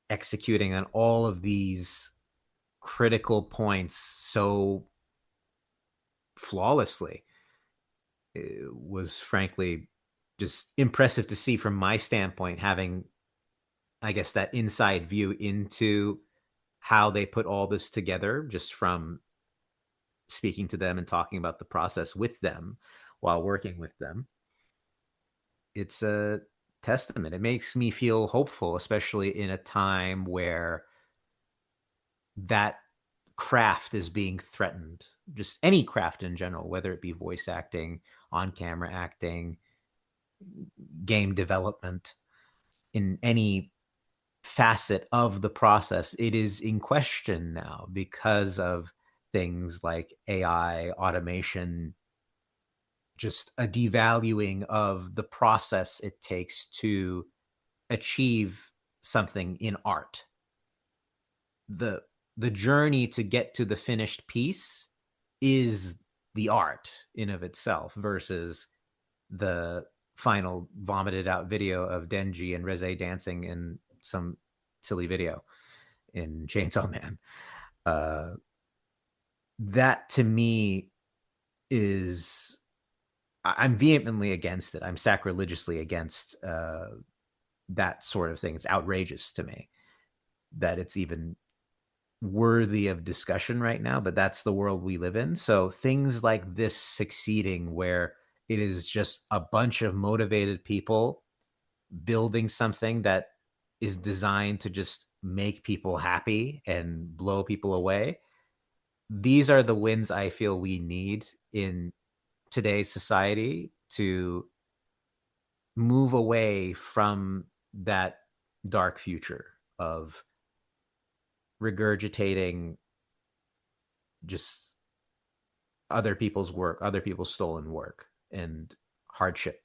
executing on all of these critical points so flawlessly. It was frankly just impressive to see from my standpoint, having, I guess, that inside view into how they put all this together, just from speaking to them and talking about the process with them while working with them. It's a testament. It makes me feel hopeful, especially in a time where that craft is being threatened. Just any craft in general, whether it be voice acting, on camera acting, game development, in any facet of the process. It is in question now because of things like AI, automation, just a devaluing of the process it takes to achieve something in art. The the journey to get to the finished piece is the art in of itself versus the final vomited out video of Denji and Reze dancing in some silly video in Chainsaw Man. Uh, that to me is I'm vehemently against it. I'm sacrilegiously against that sort of thing. It's outrageous to me that it's even worthy of discussion right now, but that's the world we live in. So things like this succeeding, where it is just a bunch of motivated people building something that is designed to just make people happy and blow people away. These are the wins I feel we need in today's society to move away from that dark future of regurgitating just other people's work, other people's stolen work and hardship.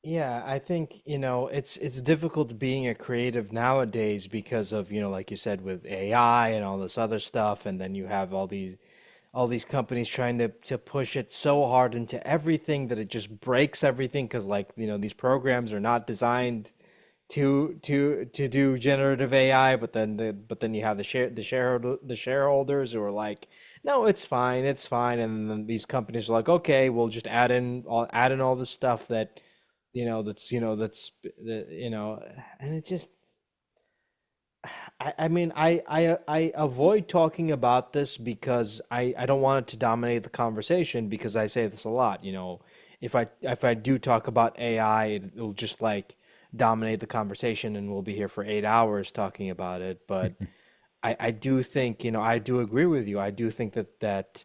Yeah, I think, it's difficult being a creative nowadays because of, like you said, with AI and all this other stuff, and then you have all these companies trying to push it so hard into everything that it just breaks everything because like, these programs are not designed to do generative AI, but then you have the shareholders who are like, no, it's fine, and then these companies are like, okay, we'll just add in all this stuff that and it just I mean, I avoid talking about this because I don't want it to dominate the conversation because I say this a lot, if I do talk about AI, it'll just like dominate the conversation and we'll be here for 8 hours talking about it. But I do think, I do agree with you. I do think that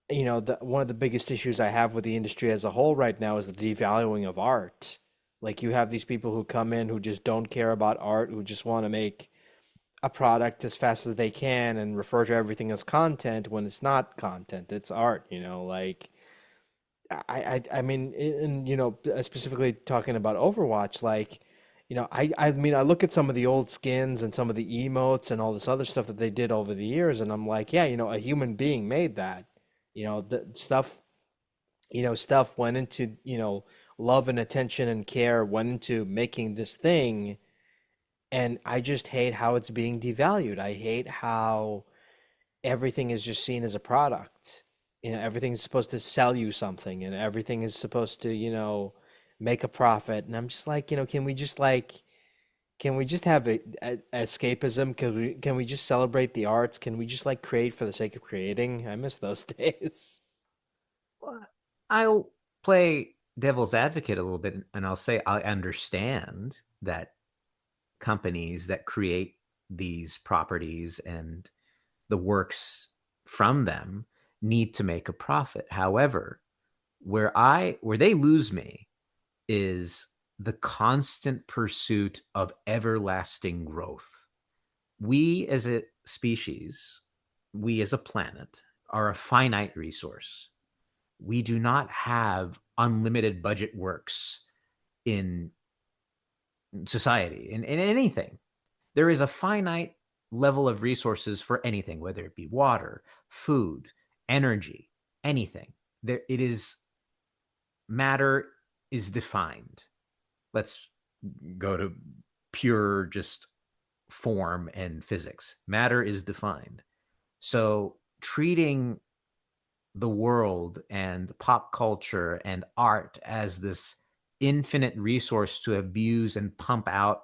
one of the biggest issues I have with the industry as a whole right now is the devaluing of art. Like you have these people who come in who just don't care about art, who just want to make a product as fast as they can and refer to everything as content when it's not content, it's art, like I mean, and specifically talking about Overwatch, like, I mean, I look at some of the old skins and some of the emotes and all this other stuff that they did over the years, and I'm like, yeah, a human being made that. The stuff went into, love and attention and care went into making this thing, and I just hate how it's being devalued. I hate how everything is just seen as a product. Everything's supposed to sell you something and everything is supposed to, make a profit. And I'm just like, can we just have escapism? Can we just celebrate the arts? Can we just like create for the sake of creating? I miss those days. I'll play devil's advocate a little bit and I'll say I understand that companies that create these properties and the works from them need to make a profit. However, where they lose me is the constant pursuit of everlasting growth. We as a species, we as a planet are a finite resource. We do not have unlimited budget works in society, in anything. There is a finite level of resources for anything, whether it be water, food, energy, anything. There, it is matter is defined. Let's go to pure just form and physics. Matter is defined. So treating the world and pop culture and art as this infinite resource to abuse and pump out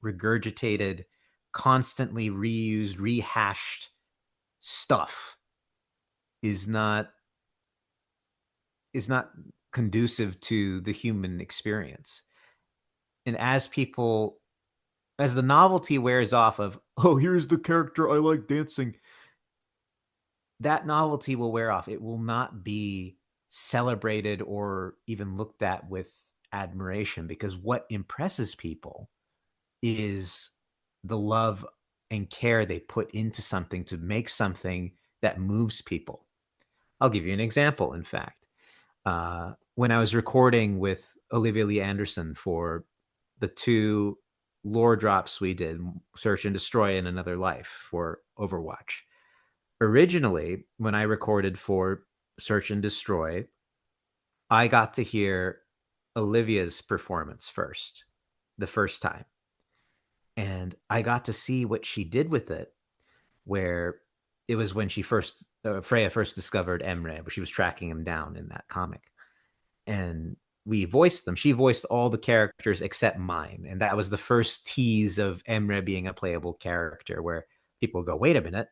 regurgitated, constantly reused, rehashed stuff is not is not conducive to the human experience. And as the novelty wears off of, oh, here's the character I like dancing, that novelty will wear off. It will not be celebrated or even looked at with admiration because what impresses people is the love and care they put into something to make something that moves people. I'll give you an example, in fact. When I was recording with Olivia Lee Anderson for the two lore drops we did, Search and Destroy and Another Life for Overwatch. Originally, when I recorded for Search and Destroy, I got to hear Olivia's performance first, the first time. And I got to see what she did with it, where it was when Freya first discovered Emre, but she was tracking him down in that comic. And we voiced them. She voiced all the characters except mine. And that was the first tease of Emre being a playable character where people go, wait a minute,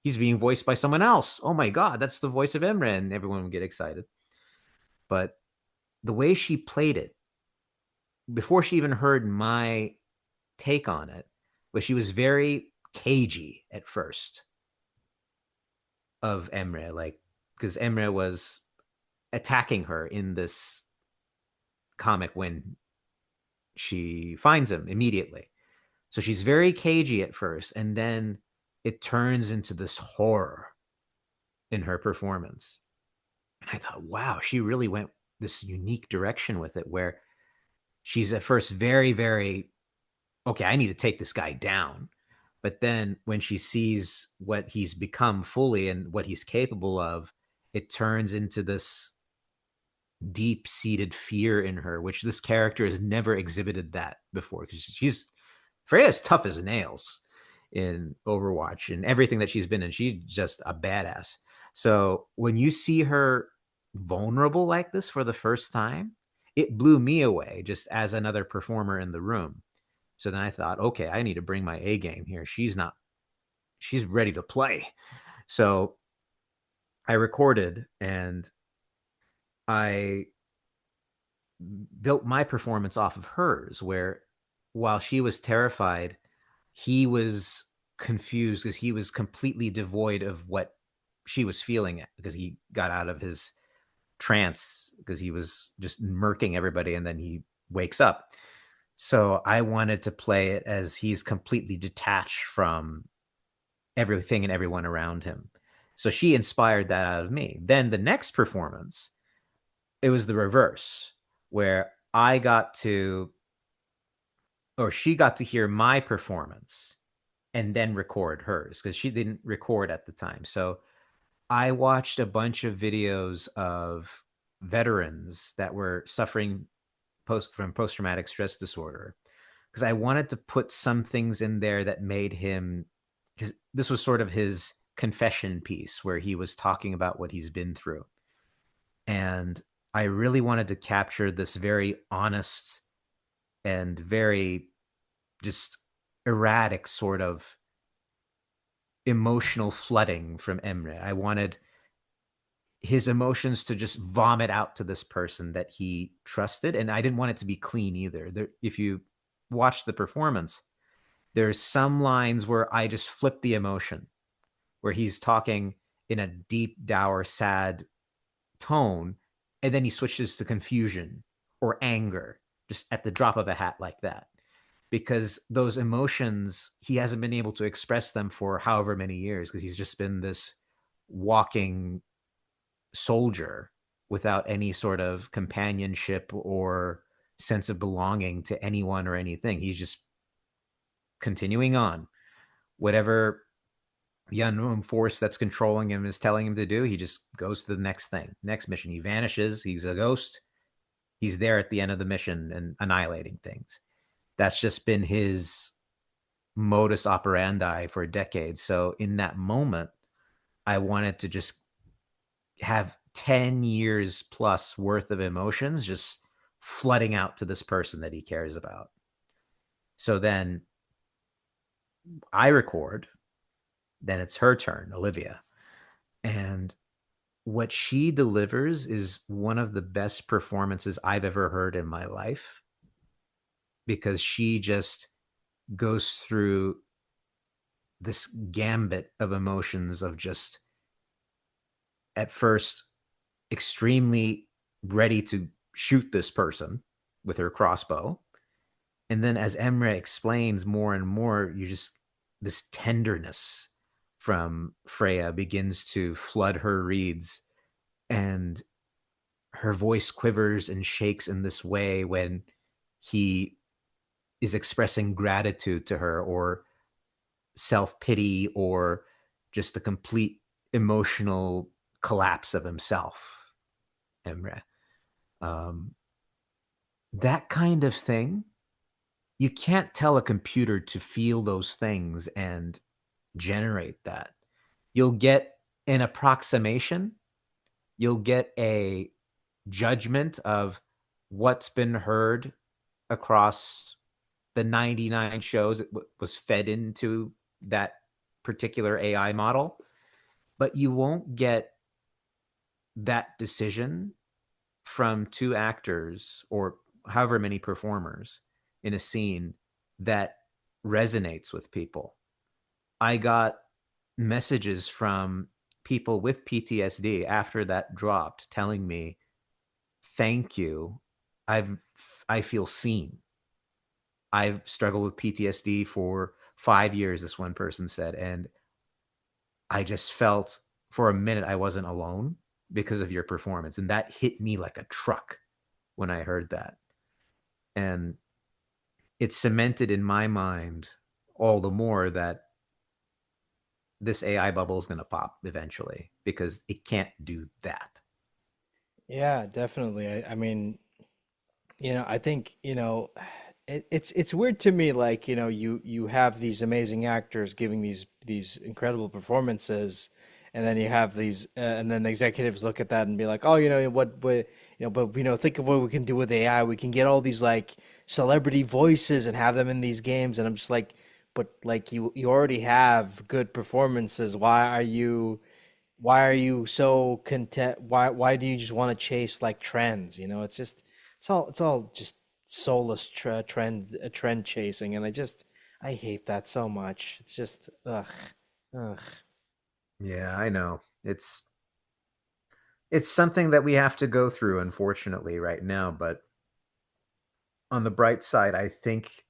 he's being voiced by someone else. Oh my God, that's the voice of Emre. And everyone would get excited. But the way she played it, before she even heard my take on it, was she was very cagey at first of Emre, like, because Emre was attacking her in this comic when she finds him immediately. So she's very cagey at first, and then it turns into this horror in her performance. And I thought, wow, she really went this unique direction with it where she's at first very, very, okay, I need to take this guy down. But then when she sees what he's become fully and what he's capable of, it turns into this deep seated fear in her, which this character has never exhibited that before. Because Freya's tough as nails in Overwatch and everything that she's been in. She's just a badass. So when you see her vulnerable like this for the first time, it blew me away just as another performer in the room. So then I thought, okay, I need to bring my A game here. She's ready to play. So I recorded and I built my performance off of hers, where while she was terrified, he was confused because he was completely devoid of what she was feeling because he got out of his trance because he was just murking everybody and then he wakes up. So I wanted to play it as he's completely detached from everything and everyone around him. So she inspired that out of me. Then the next performance, it was the reverse, where I got to, or she got to hear my performance and then record hers because she didn't record at the time. So I watched a bunch of videos of veterans that were suffering from post traumatic stress disorder because I wanted to put some things in there that made him, because this was sort of his confession piece where he was talking about what he's been through. And I really wanted to capture this very honest and very just erratic sort of emotional flooding from Emre. I wanted his emotions to just vomit out to this person that he trusted. And I didn't want it to be clean either. If you watch the performance, there's some lines where I just flip the emotion, where he's talking in a deep, dour, sad tone, and then he switches to confusion or anger just at the drop of a hat like that. Because those emotions, he hasn't been able to express them for however many years because he's just been this walking soldier without any sort of companionship or sense of belonging to anyone or anything. He's just continuing on. Whatever the unknown force that's controlling him is telling him to do, he just goes to the next thing, next mission. He vanishes. He's a ghost. He's there at the end of the mission and annihilating things. That's just been his modus operandi for decades. So in that moment, I wanted to just have 10 years plus worth of emotions just flooding out to this person that he cares about. So then I record, then it's her turn, Olivia. And what she delivers is one of the best performances I've ever heard in my life because she just goes through this gambit of emotions of just at first extremely ready to shoot this person with her crossbow, And then as Emre explains more and more, you just, this tenderness from Freya begins to flood her reeds, and her voice quivers and shakes in this way when he is expressing gratitude to her, or self pity, or just a complete emotional collapse of himself, Emre. Um, that kind of thing, you can't tell a computer to feel those things and generate that. You'll get an approximation, you'll get a judgment of what's been heard across the 99 shows that was fed into that particular AI model, but you won't get that decision from two actors or however many performers in a scene that resonates with people. I got messages from people with PTSD after that dropped telling me, "Thank you. I've I feel seen. I've struggled with PTSD for 5 years," this one person said, "and I just felt for a minute I wasn't alone because of your performance." And that hit me like a truck when I heard that. And it cemented in my mind all the more that this AI bubble is going to pop eventually because it can't do that. Yeah, definitely. I mean, I think, it's weird to me, like, you have these amazing actors giving these incredible performances, and then you have these, and then the executives look at that and be like, oh, but think of what we can do with AI. We can get all these like celebrity voices and have them in these games, and I'm just like, but like you already have good performances. Why are you so content? Why do you just want to chase like trends? It's all just soulless trend chasing, and I hate that so much. It's just ugh. Yeah, I know. It's something that we have to go through unfortunately right now, but on the bright side, I think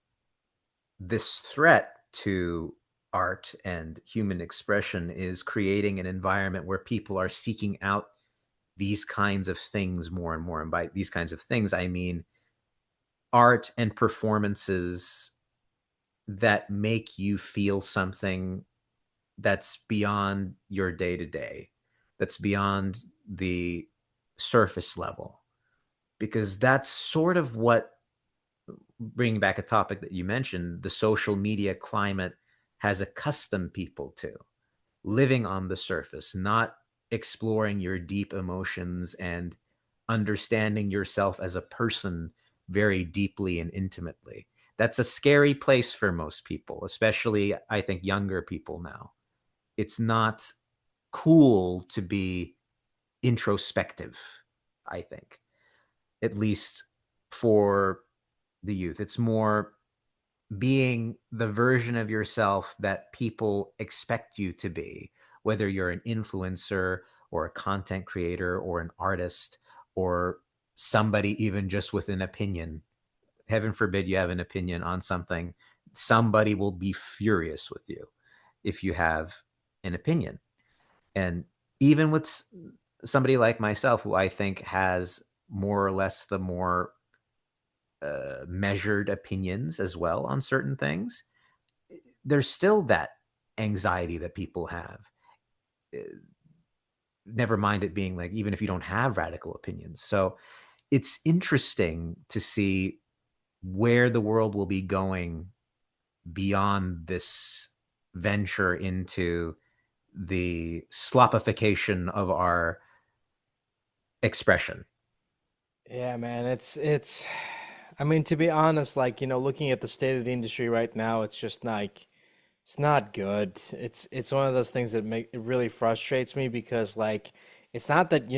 this threat to art and human expression is creating an environment where people are seeking out these kinds of things more and more. And by these kinds of things, I mean art and performances that make you feel something that's beyond your day to day, that's beyond the surface level. Because that's sort of what, bringing back a topic that you mentioned, the social media climate has accustomed people to living on the surface, not exploring your deep emotions and understanding yourself as a person very deeply and intimately. That's a scary place for most people, especially I think younger people now. It's not cool to be introspective, I think, at least for the youth. It's more being the version of yourself that people expect you to be, whether you're an influencer or a content creator or an artist or somebody even just with an opinion. Heaven forbid you have an opinion on something. Somebody will be furious with you if you have an opinion. And even with somebody like myself, who I think has more or less the more measured opinions as well on certain things, there's still that anxiety that people have. Uh, Never mind it being like, even if you don't have radical opinions. So it's interesting to see where the world will be going beyond this venture into the slopification of our expression. Yeah, man, it's. I mean, to be honest, like looking at the state of the industry right now, it's just like it's not good. It's one of those things that make it really frustrates me because like it's not that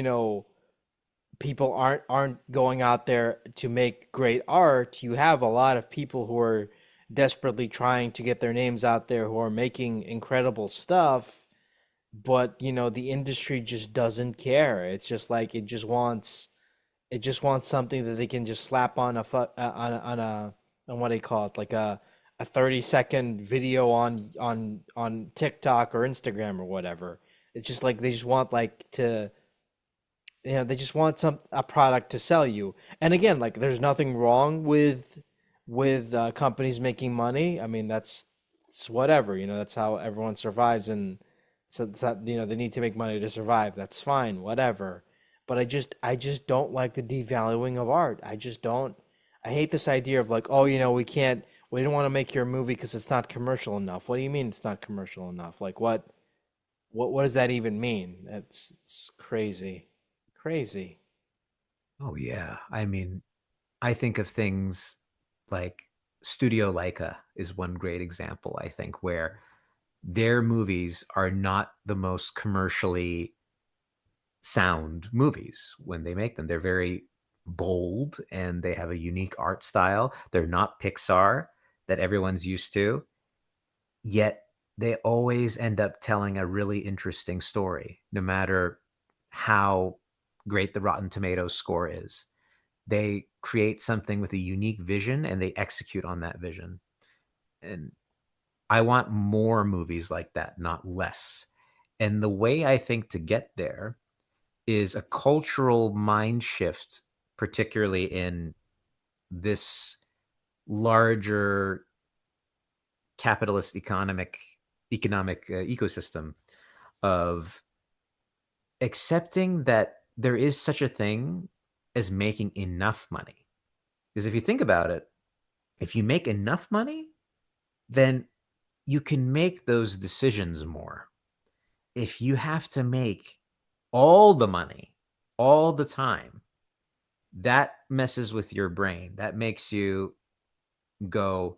people aren't going out there to make great art. You have a lot of people who are desperately trying to get their names out there who are making incredible stuff, but the industry just doesn't care. It's just like it just wants something that they can just slap on a and what do you call it? Like a 30-second video on TikTok or Instagram or whatever. It's just like they just want like to they just want some a product to sell you. And again, like there's nothing wrong with companies making money. I mean, it's whatever, that's how everyone survives, and so they need to make money to survive. That's fine, whatever. But I just don't like the devaluing of art. I just don't. I hate this idea of like, oh, we don't want to make your movie because it's not commercial enough. What do you mean it's not commercial enough? Like what does that even mean? It's crazy. Crazy. Oh yeah. I mean, I think of things like Studio Leica is one great example, I think, where their movies are not the most commercially sound movies when they make them. They're very bold and they have a unique art style. They're not Pixar that everyone's used to, yet they always end up telling a really interesting story, no matter how great the Rotten Tomatoes score is. They create something with a unique vision and they execute on that vision. And I want more movies like that, not less. And the way I think to get there is a cultural mind shift, particularly in this larger capitalist economic ecosystem of accepting that there is such a thing as making enough money. Because if you think about it, if you make enough money, then you can make those decisions more. If you have to make all the money all the time, that messes with your brain. That makes you go,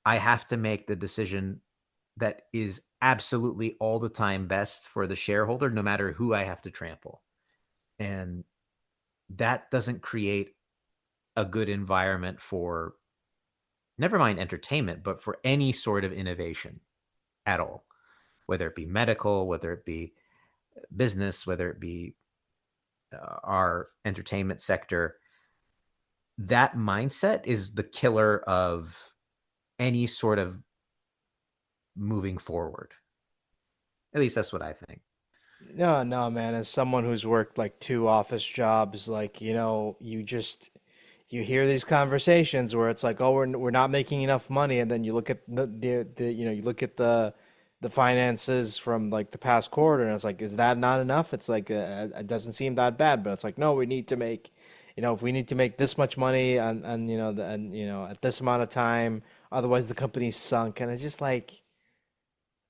I have to make the decision that is absolutely all the time best for the shareholder, no matter who I have to trample. And that doesn't create a good environment for, never mind entertainment, but for any sort of innovation at all, whether it be medical, whether it be business, whether it be our entertainment sector. That mindset is the killer of any sort of moving forward. At least that's what I think. No, no, man. As someone who's worked like two office jobs, like, you hear these conversations where it's like, oh, we're not making enough money, and then you look at you look at the finances from like the past quarter, and it's like, is that not enough? It's like it doesn't seem that bad, but it's like, no, we need to make, if we need to make this much money and at this amount of time, otherwise the company's sunk, and it's just like.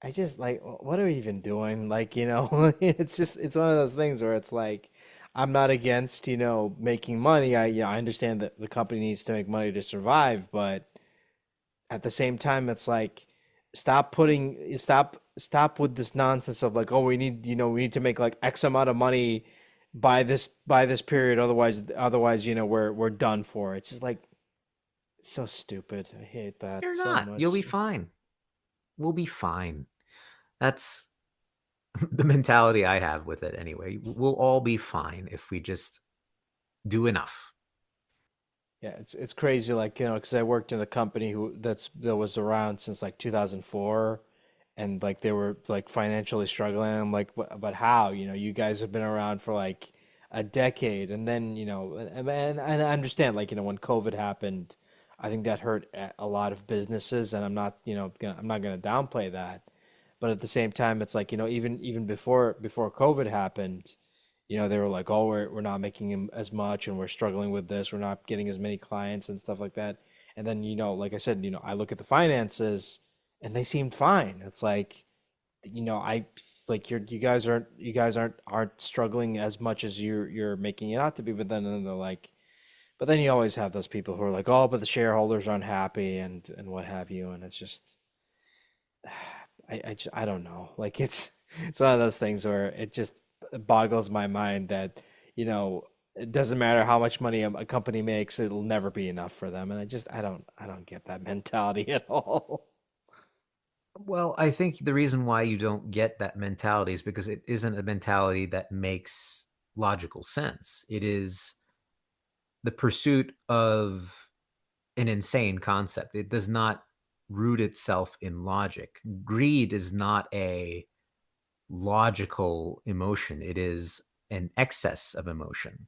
I just like, what are we even doing? Like, it's one of those things where it's like, I'm not against, making money. I understand that the company needs to make money to survive, but at the same time, it's like, stop with this nonsense of like, oh, we need to make like X amount of money by this period. Otherwise, we're done for. It's just like, it's so stupid. I hate that You're so not. You'll be much. fine. We'll be fine. That's the mentality I have with it anyway. We'll all be fine if we just do enough. Yeah, it's crazy, like, because I worked in a company that was around since like 2004, and like they were like financially struggling. I'm like, but how? You guys have been around for like a decade, and then and I understand, like, when COVID happened, I think that hurt a lot of businesses, and I'm not gonna downplay that, but at the same time, it's like, even before COVID happened. They were like, "Oh, we're not making as much, and we're struggling with this. We're not getting as many clients and stuff like that." And then, like I said, I look at the finances, and they seemed fine. It's like, I like you guys aren't struggling as much as you're making it out to be. But then they're like, but then you always have those people who are like, "Oh, but the shareholders aren't happy," and what have you. And it's just, I don't know. Like it's one of those things where it just boggles my mind that, it doesn't matter how much money a company makes, it'll never be enough for them. And I don't get that mentality at all. Well, I think the reason why you don't get that mentality is because it isn't a mentality that makes logical sense. It is the pursuit of an insane concept. It does not root itself in logic. Greed is not a logical emotion, it is an excess of emotion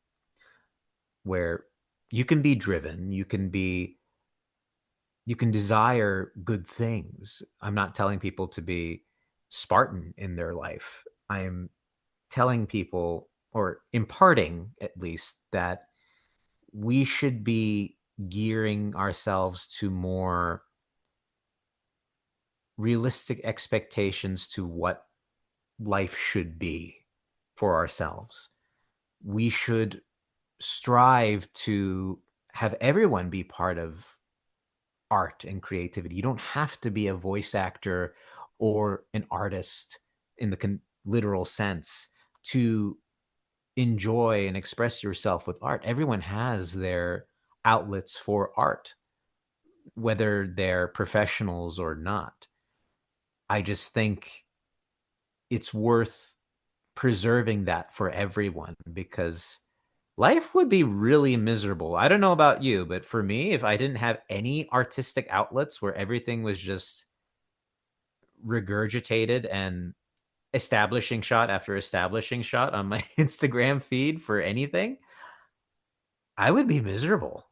where you can be driven, you can desire good things. I'm not telling people to be Spartan in their life. I am telling people, or imparting at least, that we should be gearing ourselves to more realistic expectations to what life should be for ourselves. We should strive to have everyone be part of art and creativity. You don't have to be a voice actor or an artist in the literal sense to enjoy and express yourself with art. Everyone has their outlets for art, whether they're professionals or not. I just think it's worth preserving that for everyone because life would be really miserable. I don't know about you, but for me, if I didn't have any artistic outlets where everything was just regurgitated and establishing shot after establishing shot on my Instagram feed for anything, I would be miserable.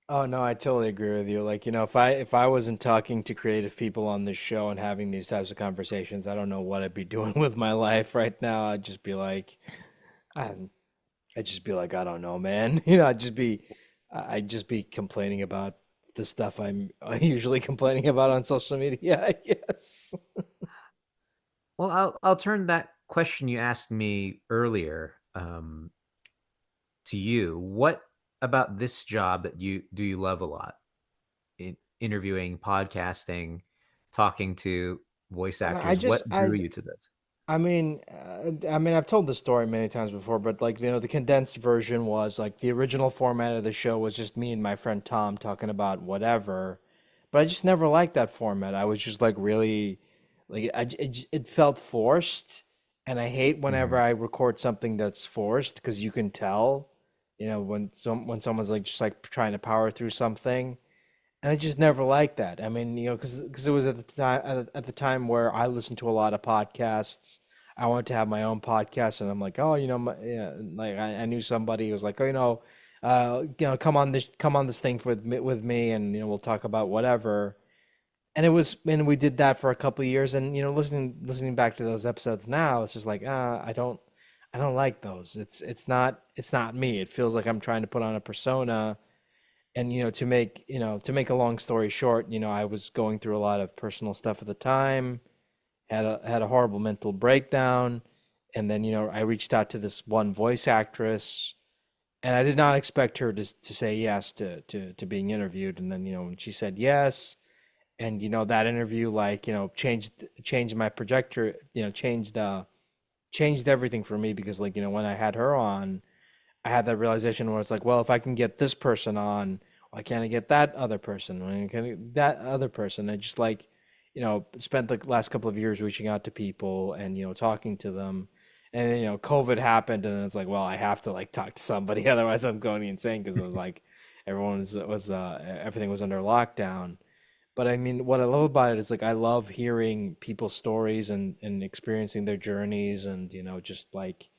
Oh no, I totally agree with you. Like, if I wasn't talking to creative people on this show and having these types of conversations, I don't know what I'd be doing with my life right now. I, I'd just be like, I don't know, man. I'd just be complaining about the stuff I'm usually complaining about on social media, I guess. Well, I'll turn that question you asked me earlier to you. What about this job that you love a lot? Interviewing, podcasting, talking to voice I actors. just, What drew you to this? I've told this story many times before, but like, the condensed version was like the original format of the show was just me and my friend Tom talking about whatever, but I just never liked that format. I was just like really, like, it felt forced, and I hate whenever Mhm. I record something that's forced because you can tell, when someone's like just like trying to power through something. And I just never liked that. I mean, because it was at the time where I listened to a lot of podcasts. I wanted to have my own podcast, and I'm like, oh, yeah, like I knew somebody who was like, oh, come on this thing with me, and we'll talk about whatever. And we did that for a couple of years, and listening back to those episodes now, it's just like, I don't like those. It's not me. It feels like I'm trying to put on a persona. And to make a long story short, I was going through a lot of personal stuff at the time, had a horrible mental breakdown, and then I reached out to this one voice actress, and I did not expect her to say yes to being interviewed. And then when she said yes, and that interview, like, changed my projector, changed everything for me, because, like, when I had her on, I had that realization where it's like, well, if I can get this person on, why can't I get that other person? Why can't I get that other person? I just, like, spent the last couple of years reaching out to people and, talking to them. And then, COVID happened, and then it's like, well, I have to, like, talk to somebody, otherwise I'm going insane, because it was like everything was under lockdown. But I mean, what I love about it is, like, I love hearing people's stories and experiencing their journeys, and just like,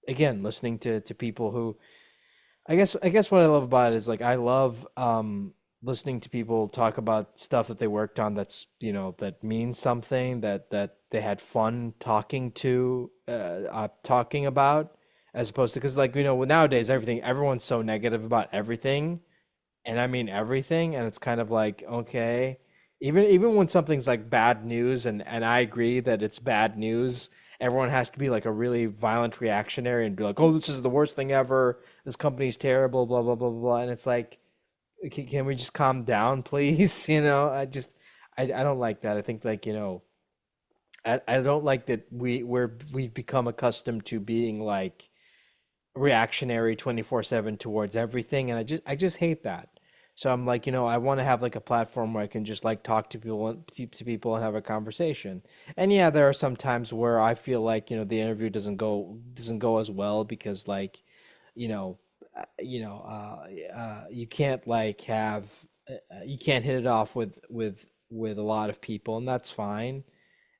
again, listening to people who, I guess what I love about it is, like, I love listening to people talk about stuff that they worked on, that means something, that they had fun talking about, as opposed to, because, like, nowadays everyone's so negative about everything, and I mean everything, and it's kind of like, okay, even when something's like bad news, and I agree that it's bad news, everyone has to be like a really violent reactionary and be like, oh, this is the worst thing ever, this company's terrible, blah blah blah blah blah. And it's like, can we just calm down, please? I don't like that. I think, like, I don't like that we've become accustomed to being like reactionary 24/7 towards everything, and I just hate that. So I'm like, I want to have like a platform where I can just like talk to people and have a conversation. And yeah, there are some times where I feel like, the interview doesn't go as well, because, like, you know you can't, like, have you can't hit it off with a lot of people, and that's fine.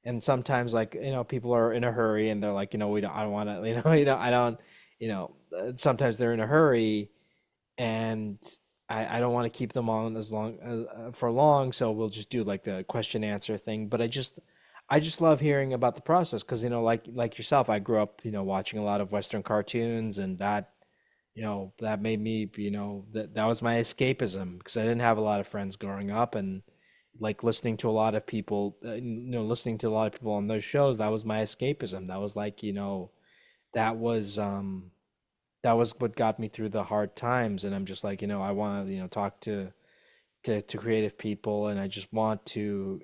And sometimes, like, people are in a hurry and they're like, I don't want to, I don't, sometimes they're in a hurry, and I don't want to keep them on as long for long, so we'll just do like the question answer thing. But I just love hearing about the process because like yourself, I grew up watching a lot of Western cartoons, and that made me that was my escapism because I didn't have a lot of friends growing up, and like listening to a lot of people listening to a lot of people on those shows, that was my escapism. That was like that was that was what got me through the hard times. And I'm just like, I want to talk to creative people, and I just want to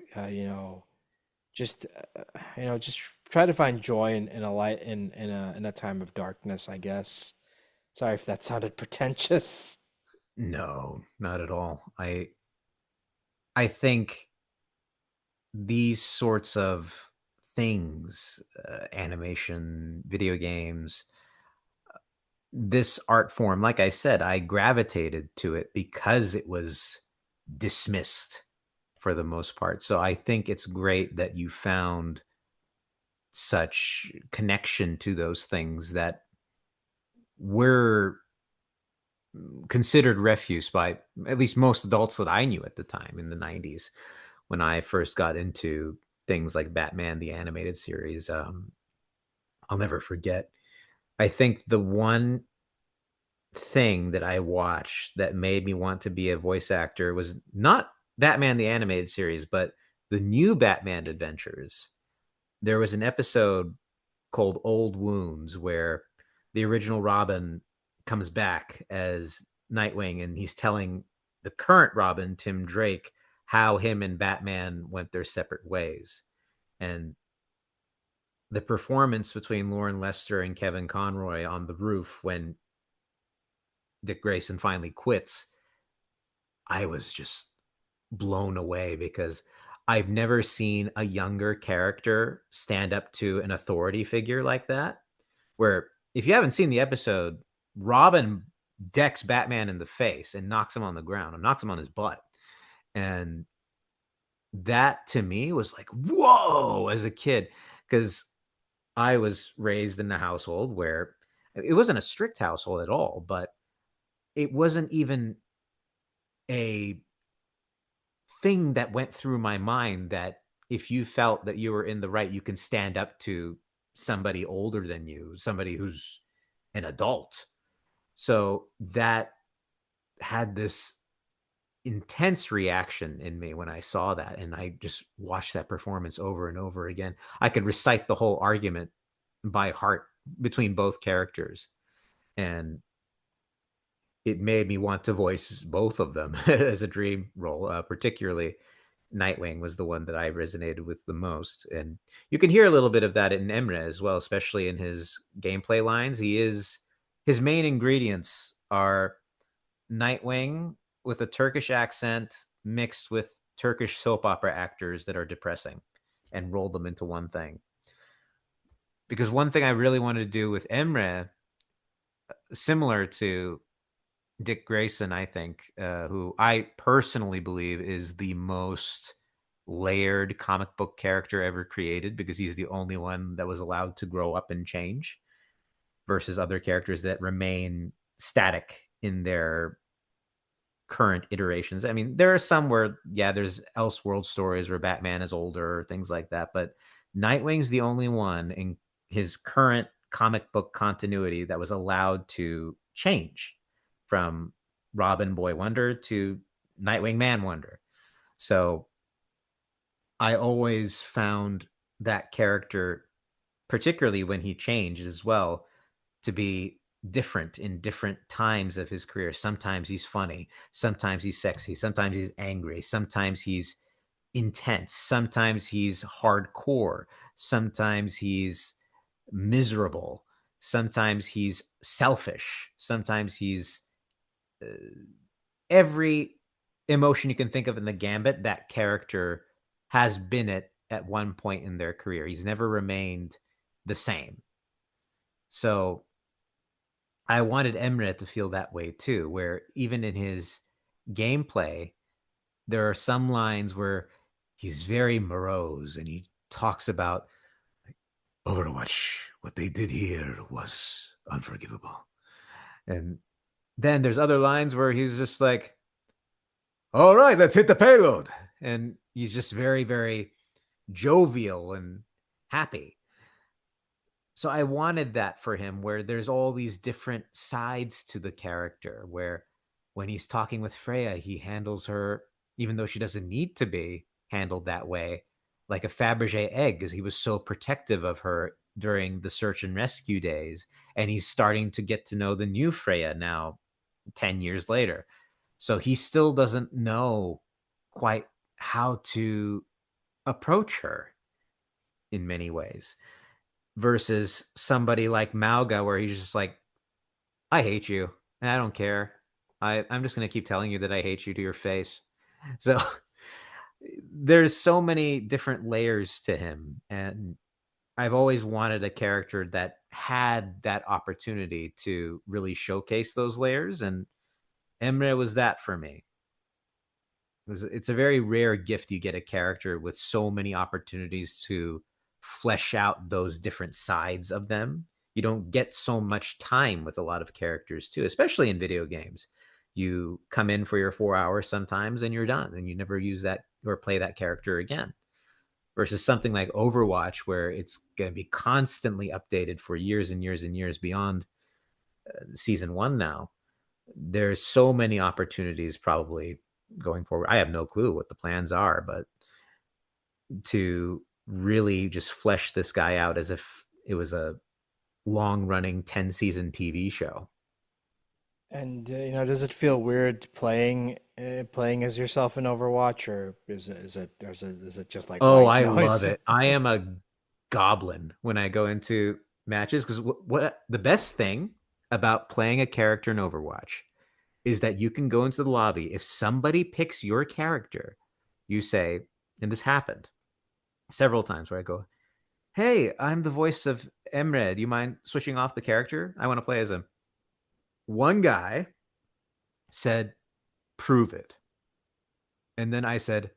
just just try to find joy in a light in a time of darkness, I guess. Sorry if that sounded pretentious. No, not at all. I think these sorts of things, animation, video games, this art form, like I said, I gravitated to it because it was dismissed for the most part. So I think it's great that you found such connection to those things that were considered refuse by at least most adults that I knew at the time in the 90s when I first got into things like Batman the animated series. I'll never forget. I think the one thing that I watched that made me want to be a voice actor was not Batman the animated series, but the new Batman adventures. There was an episode called Old Wounds where the original Robin comes back as Nightwing and he's telling the current Robin, Tim Drake, how him and Batman went their separate ways. And the performance between Lauren Lester and Kevin Conroy on the roof when Dick Grayson finally quits, I was just blown away because I've never seen a younger character stand up to an authority figure like that. Where if you haven't seen the episode, Robin decks Batman in the face and knocks him on the ground and knocks him on his butt. And that to me was like, whoa, as a kid, because I was raised in a household where it wasn't a strict household at all, but it wasn't even a thing that went through my mind that if you felt that you were in the right, you can stand up to somebody older than you, somebody who's an adult. So that had this intense reaction in me when I saw that. And I just watched that performance over and over again. I could recite the whole argument by heart between both characters. And it made me want to voice both of them as a dream role. Particularly Nightwing was the one that I resonated with the most, and you can hear a little bit of that in Emre as well, especially in his gameplay lines. His main ingredients are Nightwing with a Turkish accent mixed with Turkish soap opera actors that are depressing, and roll them into one thing. Because one thing I really wanted to do with Emre, similar to Dick Grayson, I think, who I personally believe is the most layered comic book character ever created because he's the only one that was allowed to grow up and change versus other characters that remain static in their current iterations. I mean, there are some where, yeah, there's Elseworld stories where Batman is older, things like that, but Nightwing's the only one in his current comic book continuity that was allowed to change from Robin Boy Wonder to Nightwing Man Wonder. So I always found that character, particularly when he changed as well, to be different in different times of his career. Sometimes he's funny, sometimes he's sexy, sometimes he's angry, sometimes he's intense, sometimes he's hardcore, sometimes he's miserable, sometimes he's selfish, sometimes he's uh, every emotion you can think of in the gambit. That character has been it at one point in their career. He's never remained the same. So I wanted Emre to feel that way too, where even in his gameplay, there are some lines where he's very morose and he talks about Overwatch. What they did here was unforgivable. And then there's other lines where he's just like, all right, let's hit the payload. And he's just very, very jovial and happy. So I wanted that for him where there's all these different sides to the character where when he's talking with Freya, he handles her even though she doesn't need to be handled that way, like a Fabergé egg, because he was so protective of her during the search and rescue days. And he's starting to get to know the new Freya now, 10 years later. So he still doesn't know quite how to approach her in many ways versus somebody like Malga, where he's just like, I hate you and I don't care. I'm just going to keep telling you that I hate you to your face. So there's so many different layers to him. And I've always wanted a character that had that opportunity to really showcase those layers. And Emre was that for me. It's a very rare gift you get a character with so many opportunities to flesh out those different sides of them. You don't get so much time with a lot of characters too, especially in video games. You come in for your 4 hours sometimes and you're done and you never use that or play that character again. Versus something like Overwatch, where it's going to be constantly updated for years and years and years beyond season one now. There's so many opportunities probably going forward. I have no clue what the plans are, but to really just flesh this guy out as if it was a long running 10 season TV show. And does it feel weird playing as yourself in Overwatch, or is it just like Oh, white I love noise? it. I am a goblin when I go into matches because what the best thing about playing a character in Overwatch is that you can go into the lobby. If somebody picks your character, you say, and this happened several times where I go, hey, I'm the voice of Emre. Do you mind switching off the character? I want to play as him. One guy said, prove it. And then I said,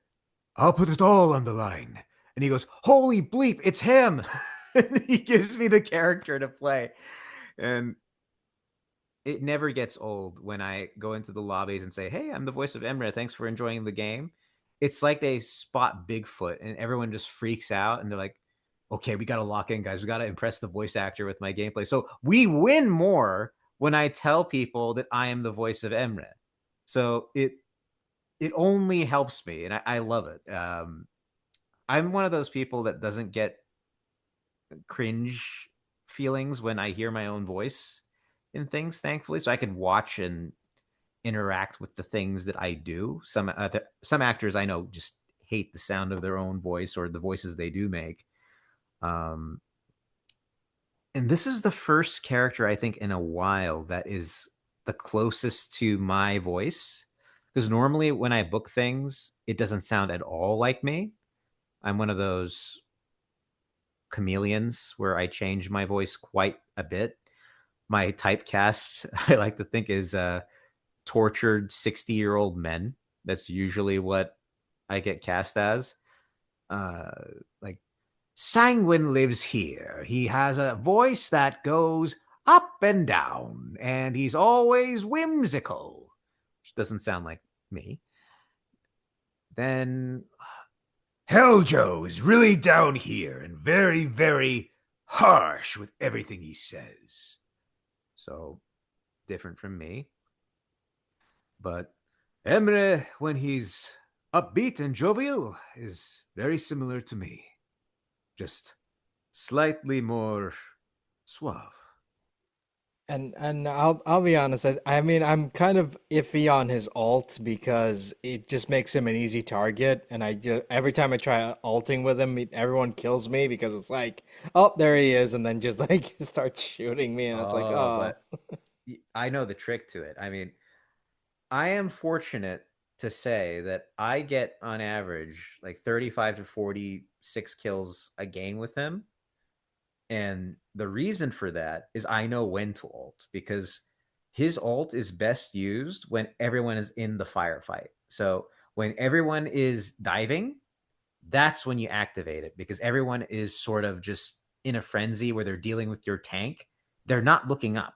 I'll put it all on the line. And he goes, holy bleep, it's him. And he gives me the character to play. And it never gets old when I go into the lobbies and say, hey, I'm the voice of Emre. Thanks for enjoying the game. It's like they spot Bigfoot and everyone just freaks out and they're like, okay, we got to lock in, guys. We got to impress the voice actor with my gameplay. So we win more when I tell people that I am the voice of Emre. So it only helps me and I love it. I'm one of those people that doesn't get cringe feelings when I hear my own voice in things, thankfully. So I can watch and interact with the things that I do. Some actors I know just hate the sound of their own voice or the voices they do make. Um, and this is the first character I think in a while that is the closest to my voice. Because normally when I book things, it doesn't sound at all like me. I'm one of those chameleons where I change my voice quite a bit. My typecast, I like to think, is tortured 60-year-old men. That's usually what I get cast as. Uh, like, Sanguine lives here. He has a voice that goes up and down, and he's always whimsical, which doesn't sound like me. Then Hell Joe is really down here and very, very harsh with everything he says. So different from me. But Emre, when he's upbeat and jovial, is very similar to me. Just slightly more suave. And I'll be honest. I mean, I'm kind of iffy on his ult because it just makes him an easy target, and I just every time I try ulting with him, everyone kills me because it's like, oh, there he is, and then just like starts shooting me, and it's like, Oh, oh. but I know the trick to it. I mean, I am fortunate to say that I get on average like 35 to 46 kills a game with him. And the reason for that is I know when to ult because his ult is best used when everyone is in the firefight. So When everyone is diving, that's when you activate it because everyone is sort of just in a frenzy where they're dealing with your tank. They're not looking up.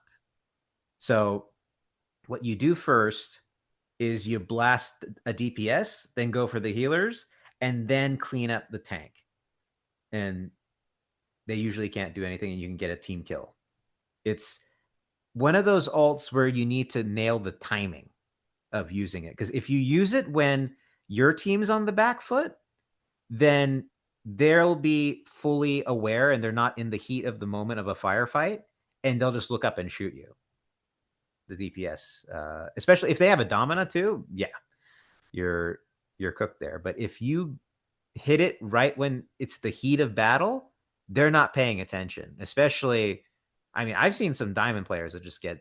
So what you do first is you blast a DPS, then go for the healers, and then clean up the tank. And they usually can't do anything, and you can get a team kill. It's one of those alts where you need to nail the timing of using it. Because if you use it when your team's on the back foot, then they'll be fully aware and they're not in the heat of the moment of a firefight, and they'll just look up and shoot you. The DPS, especially if they have a Domina too, yeah, you're cooked there. But if you hit it right when it's the heat of battle, they're not paying attention. Especially, I mean, I've seen some Diamond players that just get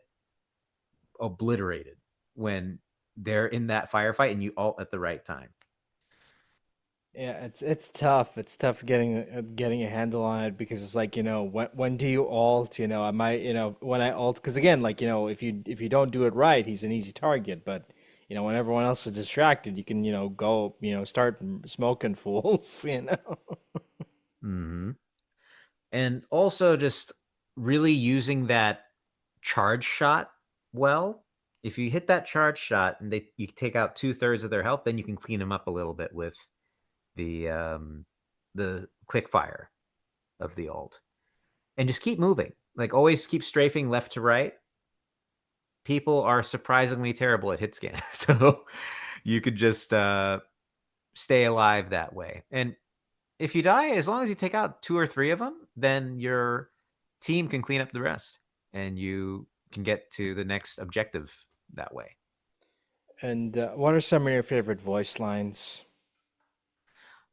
obliterated when they're in that firefight and you ult at the right time. Yeah, it's tough. It's tough getting a handle on it because it's like, when do you ult? I might, when I ult, because again, like, if you don't do it right, he's an easy target. But when everyone else is distracted, you can, go, start smoking fools, Mm-hmm. And also just really using that charge shot well. If you hit that charge shot and you take out 2/3 of their health, then you can clean them up a little bit with the quick fire of the ult. And just keep moving. Like always keep strafing left to right. People are surprisingly terrible at hit scan. So you could just stay alive that way. And if you die, as long as you take out 2 or 3 of them, then your team can clean up the rest and you can get to the next objective that way. And what are some of your favorite voice lines?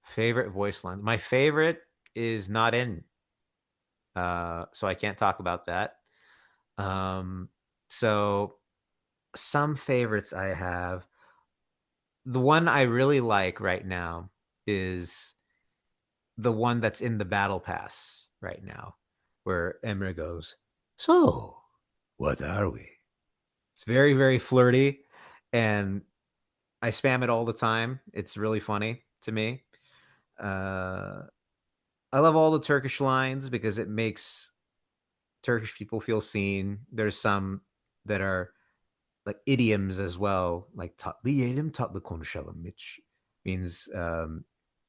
Favorite voice line. My favorite is not in, so I can't talk about that. Um, so some favorites I have. The one I really like right now is the one that's in the battle pass right now, where Emre goes, "So, what are we?" It's very, very flirty, and I spam it all the time. It's really funny to me. Uh, I love all the Turkish lines because it makes Turkish people feel seen. There's some that are like idioms as well, like tatlı yiyelim, tatlı konuşalım, which means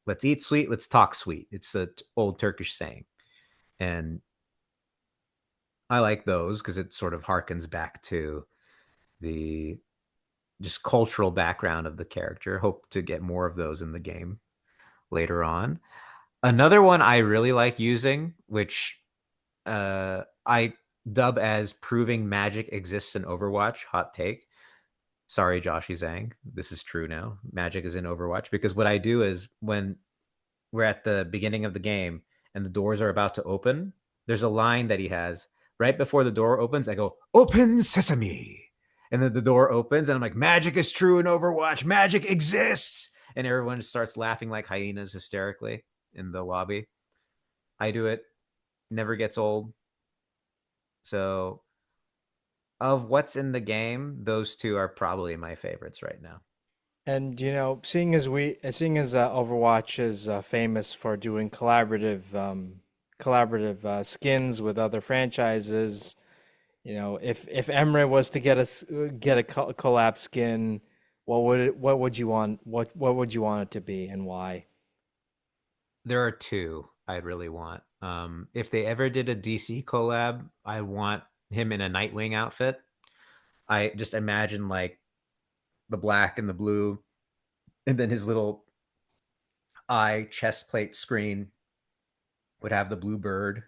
let's eat sweet, let's talk sweet. It's an old Turkish saying. And I like those because it sort of harkens back to the just cultural background of the character. Hope to get more of those in the game later on. Another one I really like using, which I dub as proving magic exists in Overwatch. Hot take. Sorry, Joshy Zhang. This is true now. Magic is in Overwatch because what I do is when we're at the beginning of the game and the doors are about to open, there's a line that he has right before the door opens. I go, "Open sesame." And then the door opens and I'm like, "Magic is true in Overwatch. Magic exists." And everyone starts laughing like hyenas hysterically in the lobby. I do it. Never gets old. So, of what's in the game, those two are probably my favorites right now. And seeing as Overwatch is famous for doing collaborative skins with other franchises, if Emre was to get a collab skin, what would you want? What would you want it to be, and why? There are two I really want. If they ever did a DC collab, I want him in a Nightwing outfit. I just imagine like the black and the blue, and then his little eye chest plate screen would have the blue bird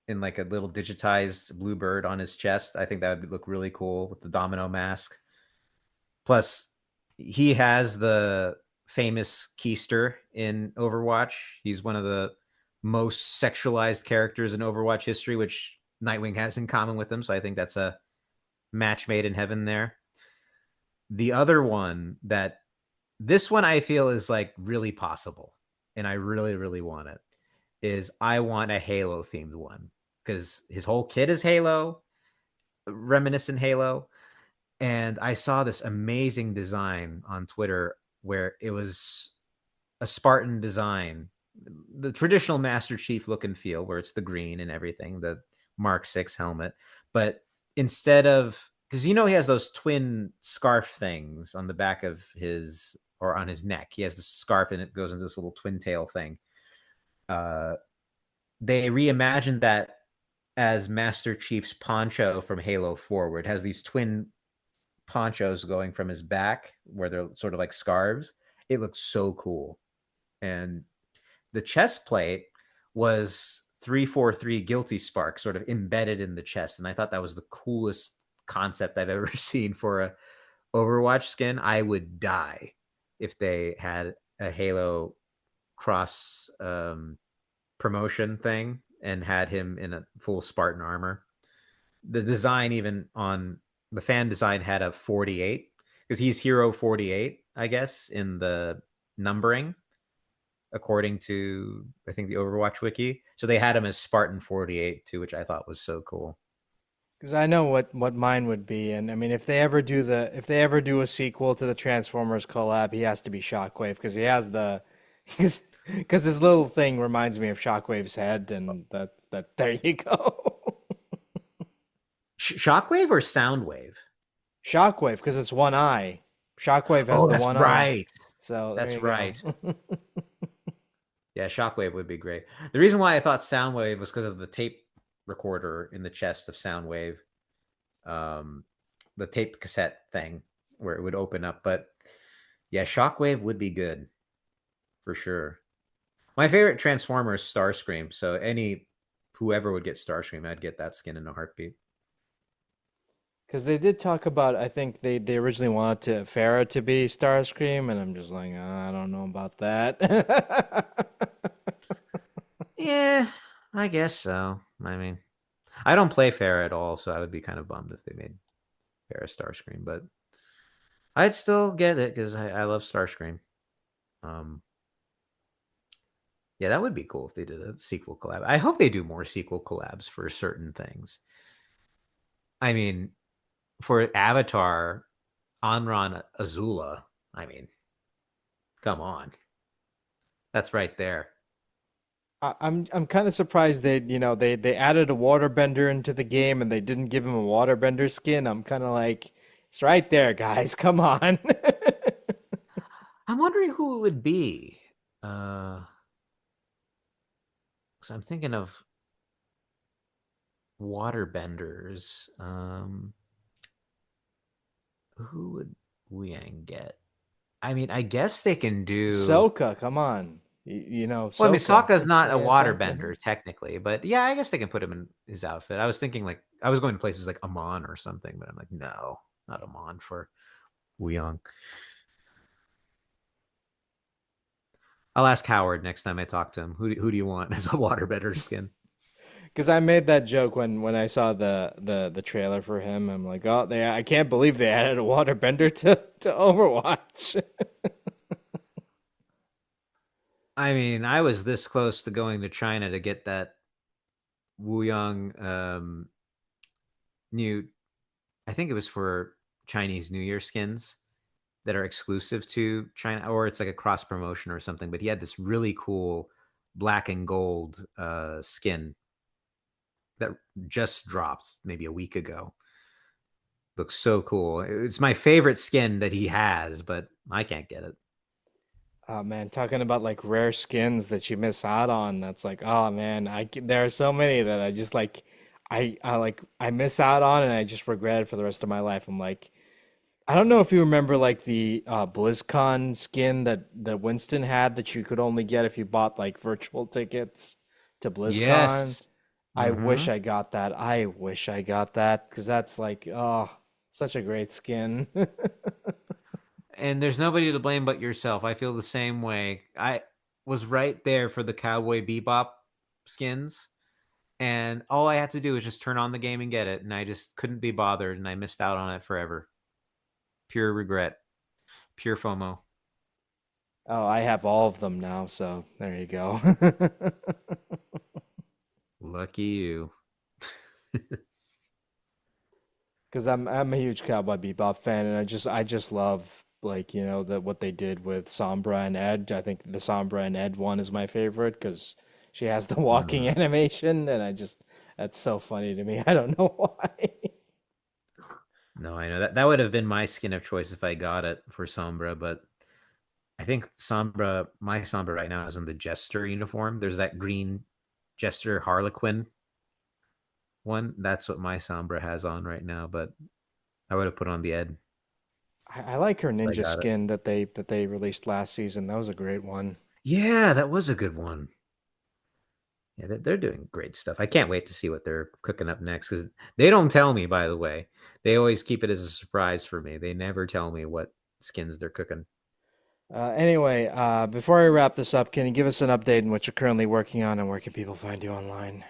in like a little digitized blue bird on his chest. I think that would look really cool with the domino mask. Plus, he has the famous Keister in Overwatch. He's one of the most sexualized characters in Overwatch history, which Nightwing has in common with him. So I think that's a match made in heaven there. The other one that this one I feel is like really possible, and I really, really want it, is I want a Halo themed one because his whole kit is Halo, reminiscent Halo. And I saw this amazing design on Twitter where it was a Spartan design, the traditional Master Chief look and feel, where it's the green and everything, the Mark Six helmet. But instead of, because you know he has those twin scarf things on the back of his or on his neck, he has this scarf and it goes into this little twin tail thing. Uh, they reimagined that as Master Chief's poncho from Halo 4, where it has these twin ponchos going from his back, where they're sort of like scarves. It looks so cool. And the chest plate was 343 Guilty Spark sort of embedded in the chest. And I thought that was the coolest concept I've ever seen for a Overwatch skin. I would die if they had a Halo cross promotion thing and had him in a full Spartan armor. The design, even on the fan design, had a 48 because he's Hero 48, I guess, in the numbering according to I think the Overwatch wiki. So they had him as Spartan 48 too, which I thought was so cool. Because I know what mine would be, and I mean, if they ever do a sequel to the Transformers collab, he has to be Shockwave because he has the, because this little thing reminds me of Shockwave's head, and that there you go. Shockwave or Soundwave? Shockwave because it's one eye. Shockwave has Oh, the that's one eye, right. so there That's you go. right. Yeah, Shockwave would be great. The reason why I thought Soundwave was because of the tape recorder in the chest of Soundwave, um, the tape cassette thing where it would open up. But yeah, Shockwave would be good for sure. My favorite Transformer is Starscream. So whoever would get Starscream, I'd get that skin in a heartbeat. Because they did talk about, I think they originally wanted Farah to be Starscream, and I'm just like, I don't know about that. Yeah, I guess so. I mean, I don't play Farah at all, so I would be kind of bummed if they made Farah Starscream, but I'd still get it because I love Starscream. Um, yeah, that would be cool if they did a sequel collab. I hope they do more sequel collabs for certain things. I mean, for Avatar, Anran Azula, I mean, come on. That's right there. I'm kind of surprised they added a waterbender into the game and they didn't give him a waterbender skin. I'm kind of like, it's right there, guys. Come on. I'm wondering who it would be. Because I'm thinking of waterbenders. Who would Wuyang get? I mean, I guess they can do. Sokka, come on. Well, I mean, Sokka. Sokka's not a Yeah, Sokka. waterbender technically, but yeah, I guess they can put him in his outfit. I was thinking like I was going to places like Amon or something, but I'm like, no, not Amon for Wuyang. I'll ask Howard next time I talk to him. Who do you want as a waterbender skin? Because I made that joke when I saw the trailer for him. I'm like, oh, I can't believe they added a waterbender to Overwatch. I mean, I was this close to going to China to get that Wuyang new. I think it was for Chinese New Year skins that are exclusive to China, or it's like a cross promotion or something. But he had this really cool black and gold skin that just dropped maybe a week ago. Looks so cool. It's my favorite skin that he has, but I can't get it. Oh man, talking about like rare skins that you miss out on. That's like, oh man, there are so many that I just like, I miss out on, and I just regret it for the rest of my life. I'm like, I don't know if you remember like the BlizzCon skin that Winston had that you could only get if you bought like virtual tickets to BlizzCon. Yes. I Mm-hmm. wish I got that. I wish I got that because that's like, oh, such a great skin. And there's nobody to blame but yourself. I feel the same way. I was right there for the Cowboy Bebop skins, and all I had to do was just turn on the game and get it, and I just couldn't be bothered, and I missed out on it forever. Pure regret, pure FOMO. Oh, I have all of them now, so there you go. Lucky you. Because I'm a huge Cowboy Bebop fan, and I just love like what they did with Sombra and Ed. I think the Sombra and Ed one is my favorite because she has the walking Mm. animation, and that's so funny to me. I don't know why. No, I know that would have been my skin of choice if I got it for Sombra, but I think my Sombra right now is in the Jester uniform. There's that green Jester Harlequin one. That's what my Sombra has on right now, but I would have put on the Ed I like her if I ninja got it. skin that they released last season. That was a great one. Yeah, that was a good one. Yeah, they're doing great stuff. I can't wait to see what they're cooking up next because they don't tell me, by the way. They always keep it as a surprise for me. They never tell me what skins they're cooking. Anyway, before I wrap this up, can you give us an update on what you're currently working on and where can people find you online?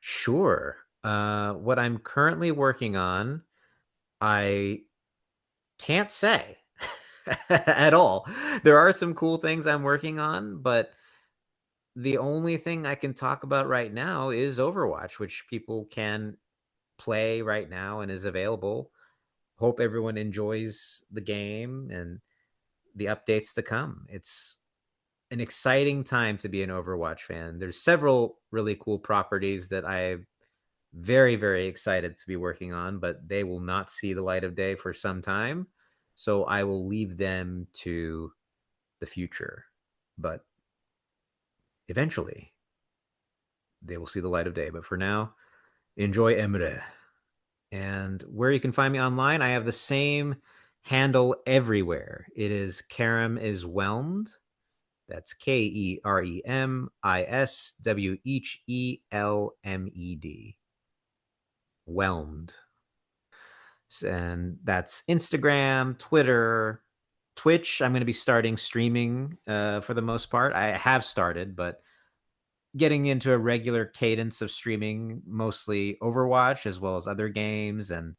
Sure. What I'm currently working on, I can't say at all. There are some cool things I'm working on, but the only thing I can talk about right now is Overwatch, which people can play right now and is available. Hope everyone enjoys the game and the updates to come. It's an exciting time to be an Overwatch fan. There's several really cool properties that I'm very, very excited to be working on, but they will not see the light of day for some time. So I will leave them to the future. But eventually, they will see the light of day. But for now, enjoy Emre. And where you can find me online, I have the same handle everywhere. It is Kerem is whelmed. That's KeremIsWhelmed. Whelmed. And that's Instagram, Twitter, Twitch. I'm going to be starting streaming for the most part. I have started, but getting into a regular cadence of streaming, mostly Overwatch as well as other games, and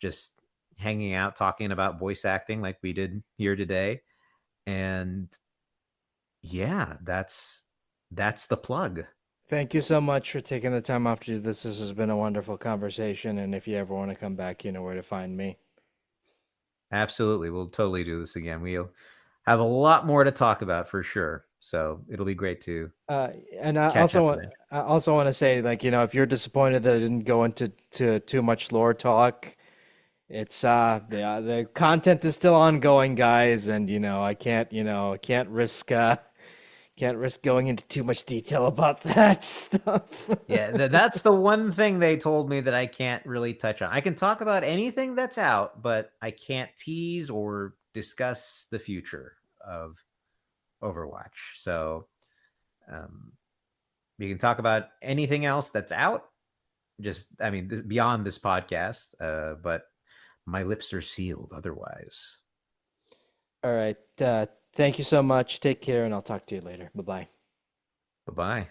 just hanging out, talking about voice acting like we did here today. And yeah, that's the plug. Thank you so much for taking the time off to do this. This has been a wonderful conversation, and if you ever want to come back, you know where to find me. Absolutely. We'll totally do this again. We'll have a lot more to talk about for sure. So it'll be great to Uh, and catch up again. I also want to say, like, if you're disappointed that I didn't go into too much lore talk, it's the content is still ongoing, guys, and can't risk going into too much detail about that stuff. Yeah, that's the one thing they told me that I can't really touch on. I can talk about anything that's out, but I can't tease or discuss the future of Overwatch. So um, we can talk about anything else that's out. Just, I mean, beyond this podcast, but my lips are sealed otherwise. All right. Thank you so much. Take care, and I'll talk to you later. Bye bye. Bye bye.